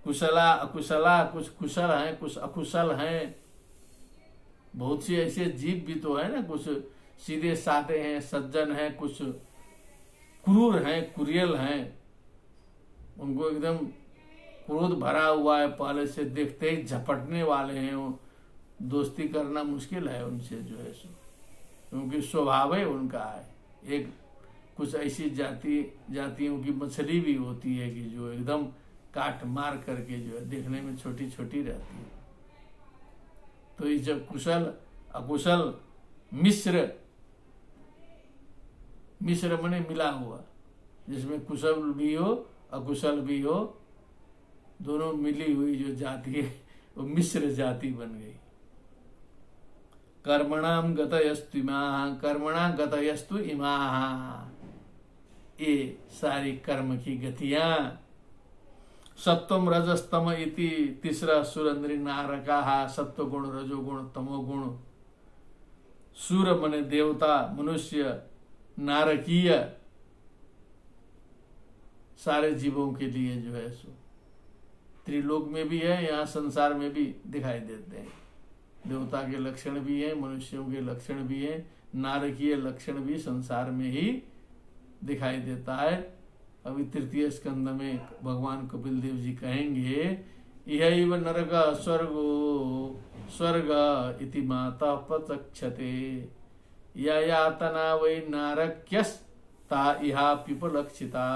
कुशला अकुशला, कुछ कुशल हैं कुछ अकुशल हैं। बहुत सी ऐसे जीव भी तो है ना, कुछ सीधे साधे हैं सज्जन हैं, कुछ क्रूर हैं कुरियल हैं। उनको एकदम क्रोध भरा हुआ है, पहले से देखते ही झपटने वाले हैं। वो दोस्ती करना मुश्किल है उनसे जो है सो, क्योंकि स्वभाव है उनका है। एक कुछ ऐसी जातियों की मछली भी होती है कि जो एकदम काट मार करके जो है देखने में छोटी छोटी रहती है। तो ये जब कुशल अकुशल मिश्र मने मिला हुआ, जिसमें कुशल भी हो अकुशल भी हो, दोनों मिली हुई जो जाति है वो मिश्र जाति बन गई। कर्मणाम गतयस्तु इमाः, कर्मणा गतयस्तु इमाः, ये सारी कर्म की गतियां। सत्वम रजस्तम इति तीसरा सुरंद्री नारकाः, सत्व गुण रजोगुण तमोगुण। सूर मने देवता, मनुष्य, नारकीय, सारे जीवों के लिए जो है सो त्रिलोक में भी है, यहाँ संसार में भी दिखाई देते हैं। देवता के लक्षण भी हैं, मनुष्यों के लक्षण भी हैं, नारकीय लक्षण भी संसार में ही दिखाई देता है। अभी तृतीय स्कंद में भगवान कपिल देव जी कहेंगे, इहैव नरक स्वर्गो स्वर्ग इति माता प्रचक्षते या यातना वै नारक्यस्ता इहा पिपलक्षिता।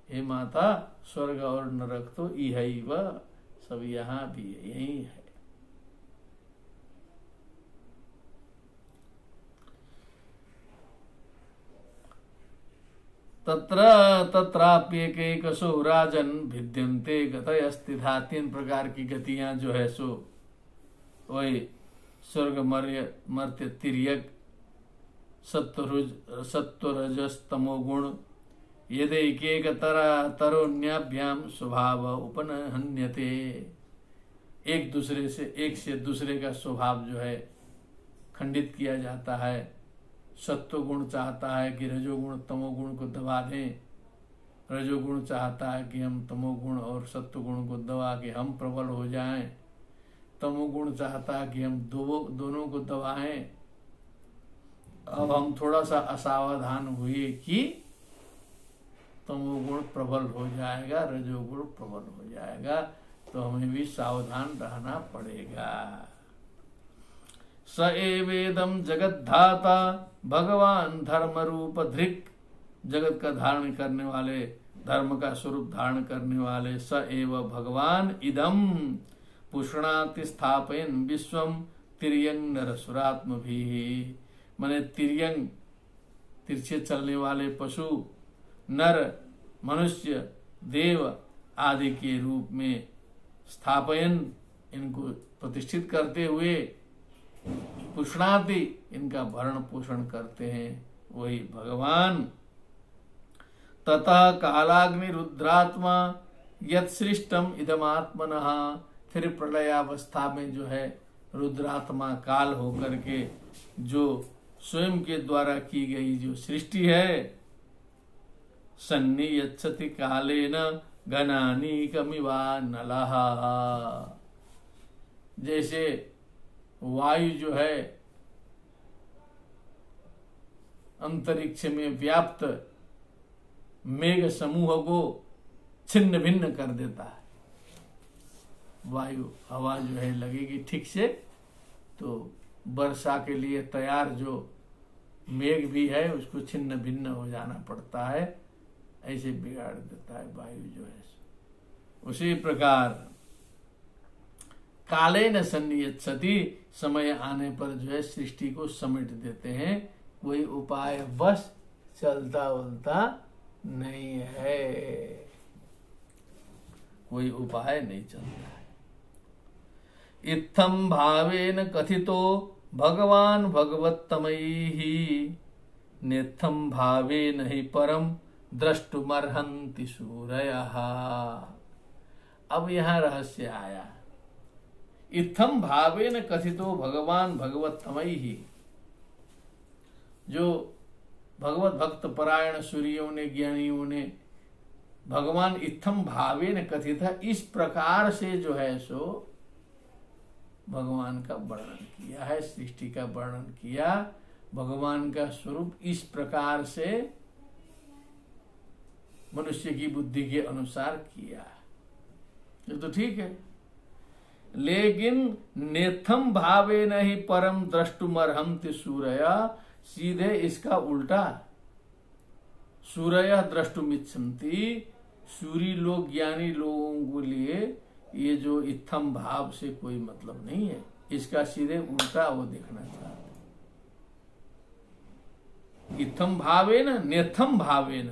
हे माता, स्वर्ग और नरक तो इहैव, सब यहाँ भी यही है। तत्र तत्राप्येकैकशो राजन भिद्यन्ते गतयस्तिथा। 3 प्रकार की गतियां जो है सो वही स्वर्ग, मर्त्य, तिर्यक, सत्वरजस तमोगुण। यदैकेक तरोन्याभ्याम स्वभाव उपनहन्यते। एक से दूसरे का स्वभाव जो है खंडित किया जाता है। सत्वगुण चाहता है कि रजोगुण तमोगुण को दबा दें, रजोगुण चाहता है कि हम तमोगुण और सत्वगुण को दबा के हम प्रबल हो जाएं, तमोगुण चाहता है कि हम दोनों को दबाएं। अब हम थोड़ा सा असावधान हुए कि तमोगुण प्रबल हो जाएगा, रजोगुण प्रबल हो जाएगा, तो हमें भी सावधान रहना पड़ेगा। स एवेदम जगद्धाता भगवान धर्म रूप धृक। जगत का धारण करने वाले, धर्म का स्वरूप धारण करने वाले स एव भगवान इदम पुष्णाति स्थापयन् विश्वम तिर्यंग नरसुरात्म भी। माने तिर्यंग, तिरछे चलने वाले पशु, नर, मनुष्य, देव आदि के रूप में स्थापयन, इनको प्रतिष्ठित करते हुए, पुष्णाति, इनका भरण पोषण करते हैं वही भगवान। ततः कालाग्नि रुद्रात्मा यत् सृष्टम इदमात्मनः। फिर प्रलयावस्था में जो है रुद्रात्मा काल होकर के जो स्वयं के द्वारा की गई जो सृष्टि है, सन्नियच्छति कालेन घनानीकमिवा नलः। जैसे वायु जो है अंतरिक्ष में व्याप्त मेघ समूह को छिन्न भिन्न कर देता है। वायु हवा जो है लगेगी ठीक से तो वर्षा के लिए तैयार जो मेघ भी है उसको छिन्न भिन्न हो जाना पड़ता है, ऐसे बिगाड़ देता है वायु जो है। उसी प्रकार काले न सन्नियच्छति, समय आने पर जो है सृष्टि को समेट देते हैं। कोई उपाय बस चलता उलता नहीं है, कोई उपाय नहीं चलता है। इत्थम भावेन कथितो भगवान भगवत्तमैहि नेत्थम भावेन हि परम द्रष्टुमर्हन्ति सूरयः। अब यहाँ रहस्य आया। इत्थम भावेन कथितो भगवान भगवत्तमैहि। जो भगवत भक्त परायण सूर्यों ने, ज्ञानियों ने भगवान इत्थम भावेन कथित है, इस प्रकार से जो है सो भगवान का वर्णन किया है, सृष्टि का वर्णन किया, भगवान का स्वरूप इस प्रकार से मनुष्य की बुद्धि के अनुसार किया। ये तो ठीक है, लेकिन नेथम भावे नहीं परम द्रष्टुमर्हन्ति सूरया, सीधे इसका उल्टा। सूरया द्रष्टुमिच्छन्ति, सूरी लोग, ज्ञानी लोगों के लिए ये जो इत्थम भाव से कोई मतलब नहीं है, इसका सीधे उल्टा वो देखना चाहते। इत्थम भावेन नेथम भावेन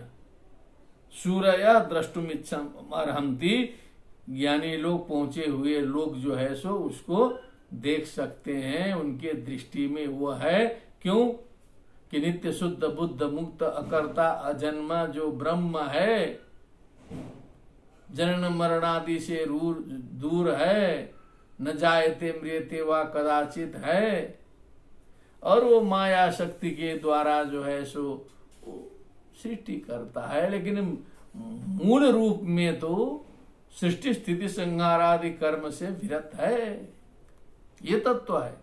सूरया द्रष्टुमिच्छन्ति, ज्ञानी लोग, पहुंचे हुए लोग जो है सो उसको देख सकते हैं, उनके दृष्टि में वो है। क्यों कि नित्य शुद्ध बुद्ध मुक्त अकर्ता अजन्मा जो ब्रह्म है, जनन मरणादि से दूर है, न जायते मृत्यते वा कदाचित है, और वो माया शक्ति के द्वारा जो है सो सृष्टि करता है। लेकिन मूल रूप में तो सृष्टि स्थिति संहार आदि कर्म से विरत है, ये तत्व है।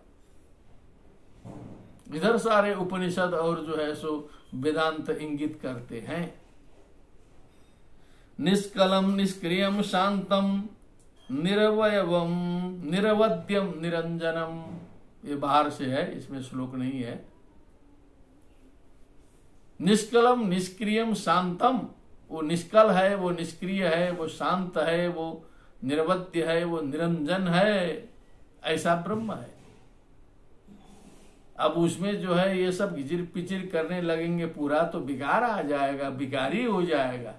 इधर सारे उपनिषद और जो है सो वेदांत इंगित करते हैं। निष्कलम निष्क्रियम शांतम निरवयवम निरवध्यम निरंजनम। ये बाहर से है, इसमें श्लोक नहीं है। निष्कलम निष्क्रियम शांतम, वो निष्कल है, वो निष्क्रिय है, वो शांत है, वो निर्वद्य है, वो निरंजन है, ऐसा ब्रह्म है। अब उसमें जो है ये सब घिचिर पिचिर करने लगेंगे पूरा तो बिगाड़ आ जाएगा, बिगाड़ी हो जाएगा।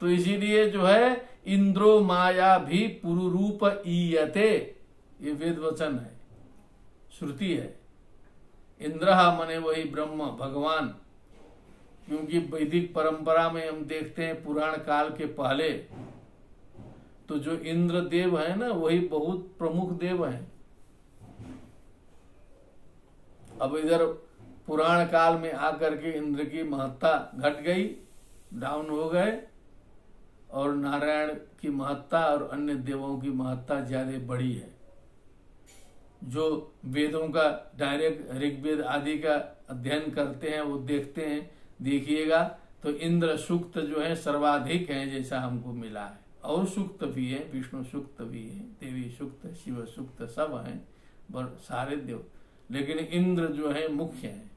तो इसीलिए जो है इंद्रो माया भी पुरुरूप ईयते, ये वेद वचन है, श्रुति है। इंद्र मने वही ब्रह्म भगवान, क्योंकि वैदिक परंपरा में हम देखते हैं पुराण काल के पहले तो जो इंद्र देव है ना वही बहुत प्रमुख देव हैं। अब इधर पुराण काल में आकर के इंद्र की महत्ता घट गई, डाउन हो गए, और नारायण की महत्ता और अन्य देवों की महत्ता ज्यादा बड़ी है। जो वेदों का डायरेक्ट ऋग्वेद आदि का अध्ययन करते हैं वो देखते हैं, देखिएगा तो इंद्र सूक्त जो है सर्वाधिक है जैसा हमको मिला है। और सूक्त भी है, विष्णु सूक्त भी है, देवी सूक्त, शिव सूक्त, सब हैं सारे देव, लेकिन इंद्र जो है मुख्य है।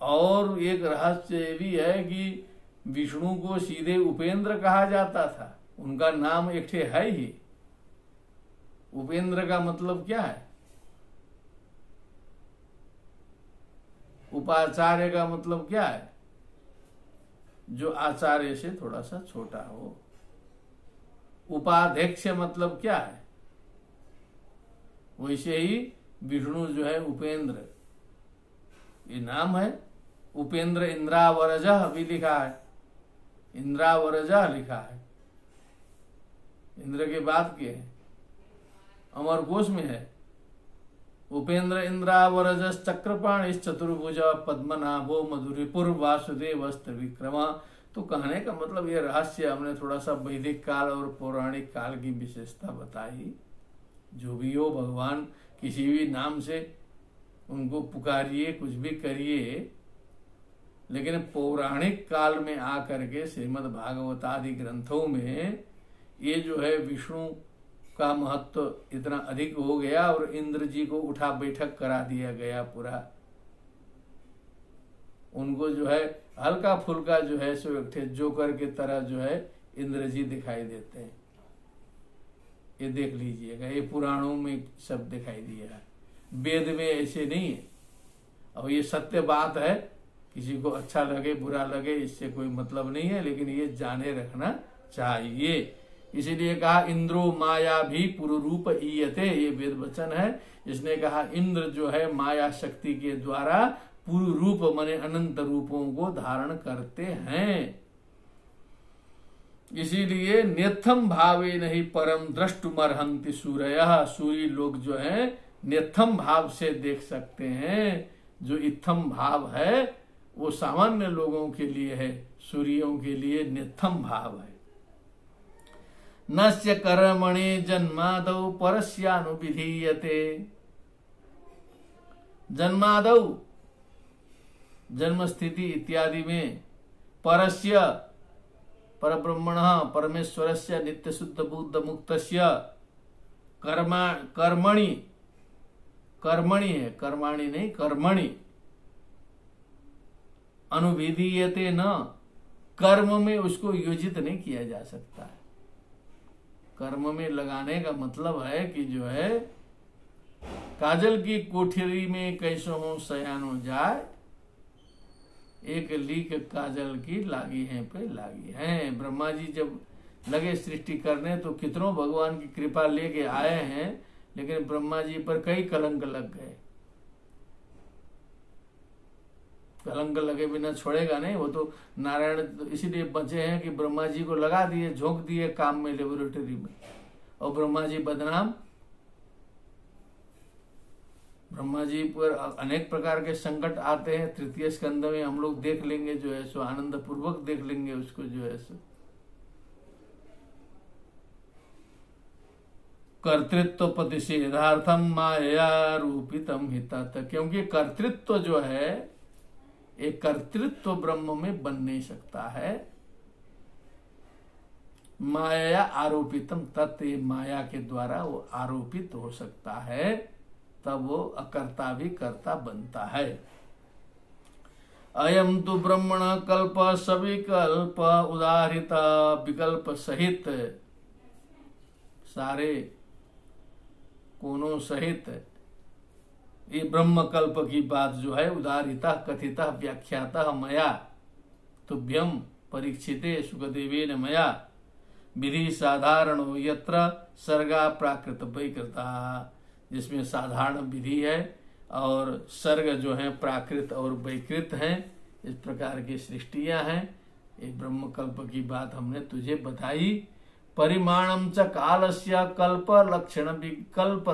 और एक रहस्य भी है कि विष्णु को सीधे उपेंद्र कहा जाता था, उनका नाम एक ठे है ही। उपेंद्र का मतलब क्या है? उपाचार्य का मतलब क्या है? जो आचार्य से थोड़ा सा छोटा हो। उपाध्यक्ष मतलब क्या है? वैसे ही विष्णु जो है उपेंद्र, ये नाम है। उपेंद्र इंद्रावरजः भी लिखा है, इंद्रावरजः लिखा है, इंद्र के बाद के है, अमर कोश में है। उपेंद्र इंद्रावरजस चक्रपाणिश्च चतुर्भुज पद्मनाभो मधुरिपुर वासुदेवस्त्र विक्रमा। तो कहने का मतलब ये रहस्य हमने थोड़ा सा वैदिक काल और पौराणिक काल की विशेषता बताई। जो भी हो भगवान किसी भी नाम से उनको पुकारिए, कुछ भी करिए, लेकिन पौराणिक काल में आकर के श्रीमद् भागवत आदि ग्रंथों में ये जो है विष्णु का महत्व इतना अधिक हो गया और इंद्र जी को उठा बैठक करा दिया गया पूरा। उनको जो है हल्का फुल्का जो है सो एक जोकर के तरह जो है इंद्र जी दिखाई देते हैं। ये देख लीजिएगा, ये पुराणों में सब दिखाई दिया है, वेद में ऐसे नहीं है। और ये सत्य बात है, किसी को अच्छा लगे बुरा लगे इससे कोई मतलब नहीं है, लेकिन ये जाने रखना चाहिए। इसीलिए कहा इंद्रो माया भी पुरुरूप ईयते, ये वेद वचन है। इसने कहा इंद्र जो है माया शक्ति के द्वारा पुरुरूप माने अनंत रूपों को धारण करते हैं। इसीलिए नेत्थम भावे नहीं परम द्रष्टुमर्हन्ति सूरयः, सूर्य लोग जो है नेत्थम भाव से देख सकते हैं। जो इत्थम भाव है वो सामान्य लोगों के लिए है, सूर्यों के लिए नेत्थम भाव है। नस्य कर्मणि जन्मादौ परस्यानुविधीयते। जन्मादौ जन्म स्थिति इत्यादि में परस्य परब्रह्मणः परमेश्वरस्य नित्य शुद्ध बुद्ध मुक्तस्य कर्मणि, कर्मणि है, कर्माणि नहीं, कर्मणि अनुविधीयते न, कर्म में उसको योजित नहीं किया जा सकता है। कर्म में लगाने का मतलब है कि जो है काजल की कोठरी में कैसो हो सयानो जाए, एक लीक काजल की लागी है पे लागी है। ब्रह्मा जी जब लगे सृष्टि करने तो कितनों भगवान की कृपा लेके आए हैं, लेकिन ब्रह्मा जी पर कई कलंक लग गए। कलंक लगे बिना छोड़ेगा नहीं वो तो। नारायण तो इसीलिए बचे हैं कि ब्रह्मा जी को लगा दिए, झोंक दिए काम में, लेबोरेटरी में, और ब्रह्मा जी बदनाम। ब्रह्मा जी पर अनेक प्रकार के संकट आते हैं। तृतीय स्कंद में हम लोग देख लेंगे, जो है सो आनंद पूर्वक देख लेंगे उसको, जो है सो। कर्तृत्व प्रतिषेधार्थम माया रूपितम हितत्, क्योंकि कर्तृत्व जो है एक कर्तृत्व ब्रह्म में बन नहीं सकता है। माया आरोपितम तत्, माया के द्वारा वो आरोपित हो सकता है, तब वो अकर्ता भी कर्ता बनता है। अयम तो ब्रह्मण कल्प सविकल्प उदाहरित, विकल्प सहित, सारे कोनों सहित ये ब्रह्म कल्प की बात जो है उदाहरिता कथिता व्याख्याता मया तुभ्यम परीक्षिते सुखदेवेन मया विधि साधारण यत्र सर्गा प्राकृत वैकृता, जिसमें साधारण विधि है और सर्ग जो है प्राकृत और वैकृत हैं, इस प्रकार की सृष्टियां हैं। एक ब्रह्म कल्प की बात हमने तुझे बताई। परिमाणम च कालस्य कल्प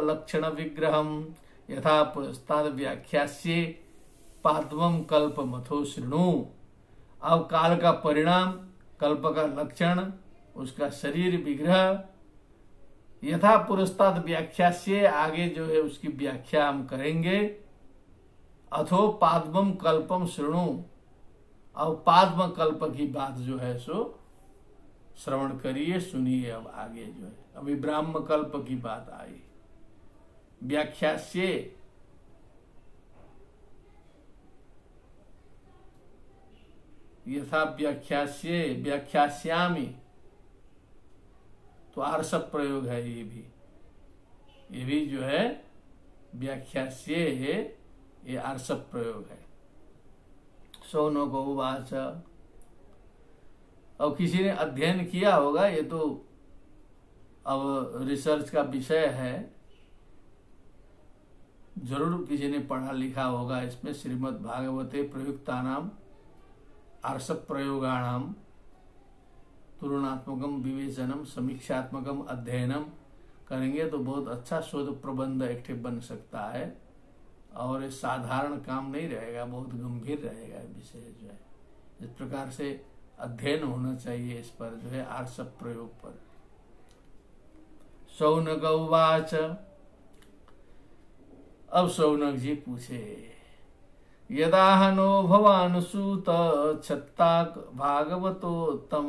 लक्षण विग्रहम यथा पुरस्ताद व्याख्यास्ये पाद्वम कल्प मथो शृणु। अब काल का परिणाम, कल्प का लक्षण, उसका शरीर विग्रह, यथा पुरस्ताद व्याख्या से आगे जो है उसकी व्याख्या हम करेंगे। अथो पाद्मम कल्पम शृणु, अब पाद्म कल्प की बात जो है सो श्रवण करिए, सुनिए। अब आगे जो है अभी ब्राह्म कल्प की बात आई। व्याख्या से यथा व्याख्यास्यामि, तो आर्षप प्रयोग है। ये भी जो है व्याख्यास्य है, ये आर्षप प्रयोग है। शौनक उवाच, अब किसी ने अध्ययन किया होगा, ये तो अब रिसर्च का विषय है, जरूर किसी ने पढ़ा लिखा होगा। इसमें श्रीमद् भागवते प्रयुक्तानाम आर्षप प्रयोगाणाम तुलनात्मकम विवेचनम समीक्षात्मकम अध्ययनम करेंगे तो बहुत अच्छा शोध प्रबंध एक बन सकता है। और साधारण काम नहीं रहेगा, बहुत गंभीर रहेगा विषय जो है। इस प्रकार से अध्ययन होना चाहिए इस पर जो है, आर्षप प्रयोग पर। शौनक उवाच, अब शौनक जी पूछे, यदाहनो भवान सूत छत्ताक भागवतोत्तम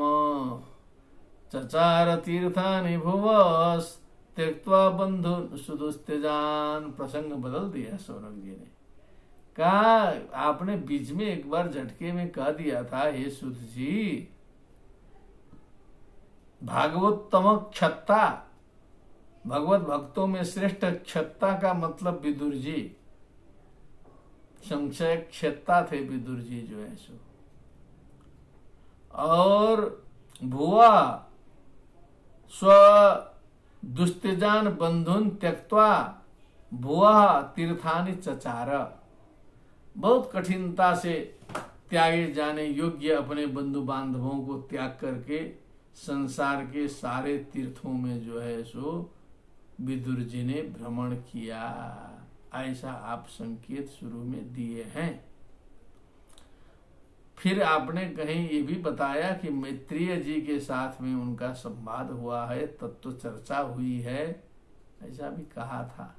चचार तीर्थानि भुवस त्यक्त्वा बंधु सुदुस्त्यजान। प्रसंग बदल दिया शौनक जी ने। कहा आपने बीच में एक बार झटके में कह दिया था, हे सुत जी, भागवतोत्तम क्षत्ता, भगवत भक्तों में श्रेष्ठ क्षत्ता का मतलब विदुर जी, संशय क्षत्ता थे विदुर जी जो है सो। और भुआ स्व दुस्त्यजान बंधुन त्यक्त्वा भुआ तीर्थानि चचार, बहुत कठिनता से त्यागे जाने योग्य अपने बंधु बांधवों को त्याग करके संसार के सारे तीर्थों में जो है सो विदुर जी ने भ्रमण किया। ऐसा आप संकेत शुरू में दिए हैं। फिर आपने कहीं ये भी बताया कि मैत्रेय जी के साथ में उनका संवाद हुआ है, तत्व चर्चा हुई है, ऐसा भी कहा था।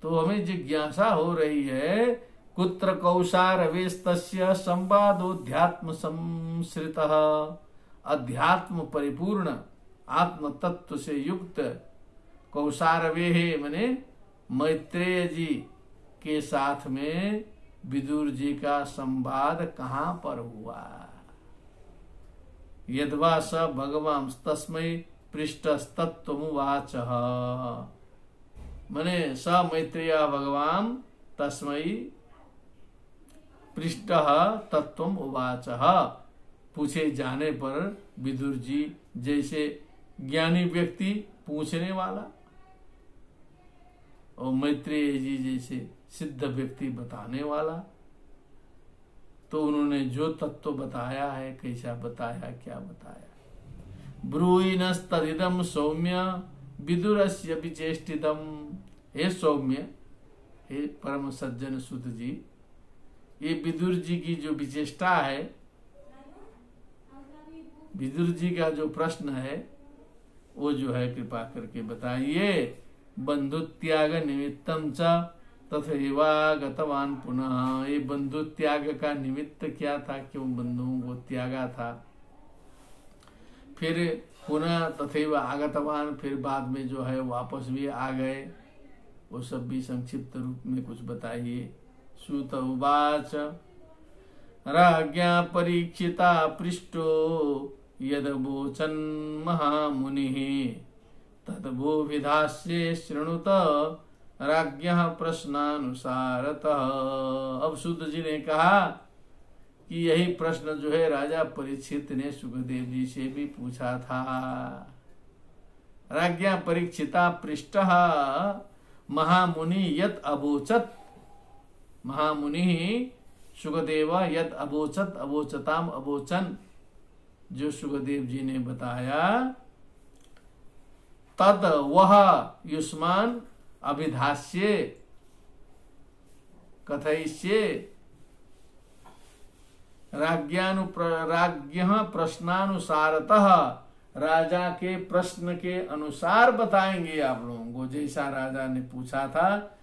तो हमें जिज्ञासा हो रही है, कुत्र कौशारवेस्तस्य संवादोध्यात्म संश्रितः, अध्यात्म परिपूर्ण आत्म तत्व से युक्त कौशारवे मने मैत्रेय जी के साथ में विदुर जी का संवाद कहां पर हुआ। यद्वा स भगवान तस्मै पृष्ठस्तत्वमुवाच, मने स मैत्रेय भगवान तस्मै पृष्ठ तत्वम उवाच, पूछे जाने पर विदुर जी जैसे ज्ञानी व्यक्ति पूछने वाला और मैत्रेय जी जैसे सिद्ध व्यक्ति बताने वाला, तो उन्होंने जो तत्व बताया है, कैसा बताया, क्या बताया। ब्रूयिनस्तदिदं सौम्य विदुरस्य विचेष्टितम, हे सौम्य, हे परम सज्जन सुत जी, ये विदुर जी की जो विचेष्टा है, विदुर जी का जो प्रश्न है वो जो है कृपा करके बताइए। बंधु त्याग निमित्तम च तथैवागतवान् पुनः। ये बंधु त्याग का निमित्त क्या था, क्यों बंधुओं को त्यागा था। फिर पुनः तथैव आगतवान, फिर बाद में जो है वापस भी आ गए, वो सब भी संक्षिप्त रूप में कुछ बताइए। सूत उवाच राज्ञा परीक्षिता पृष्टो यदवोचन महामुनिः तद्भो विधास्ये शृणुत राज्ञः प्रश्नानुसारतः। अब सूत जी ने कहा कि यही प्रश्न जो है राजा परीक्षित ने सुखदेव जी से भी पूछा था। राज्ञा परीक्षिता पृष्टः महामुनि यत अवोचत। महामुनि सुखदेव यत अवोचत, अवोचताम अवोचन, जो सुखदेव जी ने बताया, तद वह युष्मान अभिधास्ये कथयिष्ये राज्ञः प्रश्नानुसारतः। राजा के प्रश्न के अनुसार बताएंगे आप लोगों को। जैसा राजा ने पूछा था,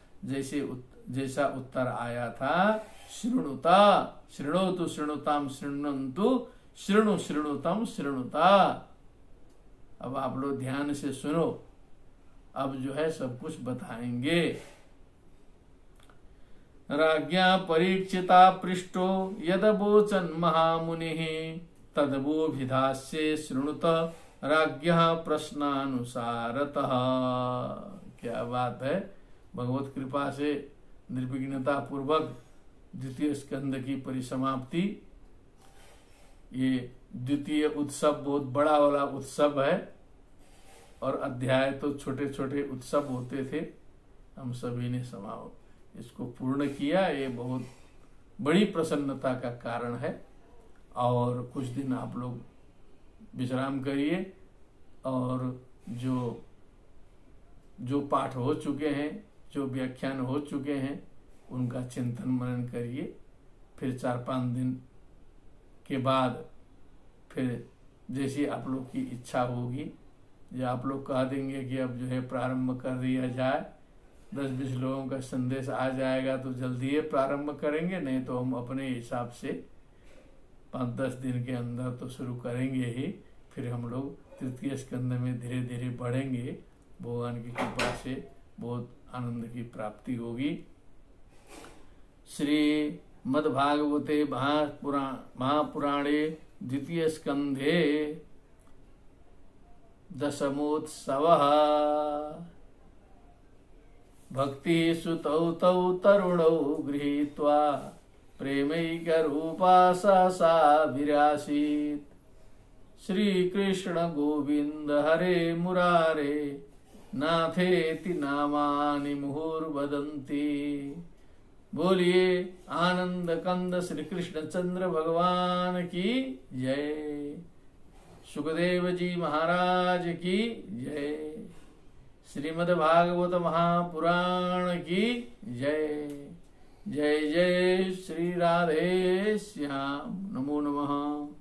जैसा उत्तर आया था। शृणुता शृणोतु शृणुताम शृण्वन्तु शृणु शृणुतम शृणुता। अब आप लोग ध्यान से सुनो, अब जो है सब कुछ बताएंगे। राज्ञा परीक्षिता पृष्टो यदवोचन महामुनिः तद्भो विधास्ये शृणुत राज्ञः प्रश्नानुसारतः। क्या बात है, भगवत कृपा से निर्विघ्नता पूर्वक द्वितीय स्कंद की परिसमाप्ति। ये द्वितीय उत्सव बहुत बड़ा वाला उत्सव है, और अध्याय तो छोटे छोटे उत्सव होते थे। हम सभी ने इसको पूर्ण किया, ये बहुत बड़ी प्रसन्नता का कारण है। और कुछ दिन आप लोग विश्राम करिए, और जो पाठ हो चुके हैं, जो व्याख्यान हो चुके हैं, उनका चिंतन मनन करिए। फिर 4-5 दिन के बाद फिर जैसी आप लोग की इच्छा होगी, या आप लोग कह देंगे कि अब जो है प्रारंभ कर दिया जाए, 10-20 लोगों का संदेश आ जाएगा तो जल्दी ही प्रारंभ करेंगे, नहीं तो हम अपने हिसाब से 5-10 दिन के अंदर तो शुरू करेंगे ही। फिर हम लोग तृतीय स्कंद में धीरे धीरे बढ़ेंगे। भगवान की कृपा से बहुत आनंद की प्राप्ति होगी। श्री मद्भागवते महापुराणे द्वितीय स्कंधे दशमोत्सवः भक्ति सुतौ तौ तरुणौ गृहीत्वा प्रेमैकरूपा सा विरासीत्। श्री कृष्ण गोविंद हरे मुरारे नाथेति नामानि मुहुर्वदन्ति। बोलिए आनंद कंद श्री कृष्ण चंद्र भगवान की जय। सुखदेव जी महाराज की जय। श्रीमद् भागवत महापुराण की जय। जय जय श्री राधे श्याम। नमो नमः।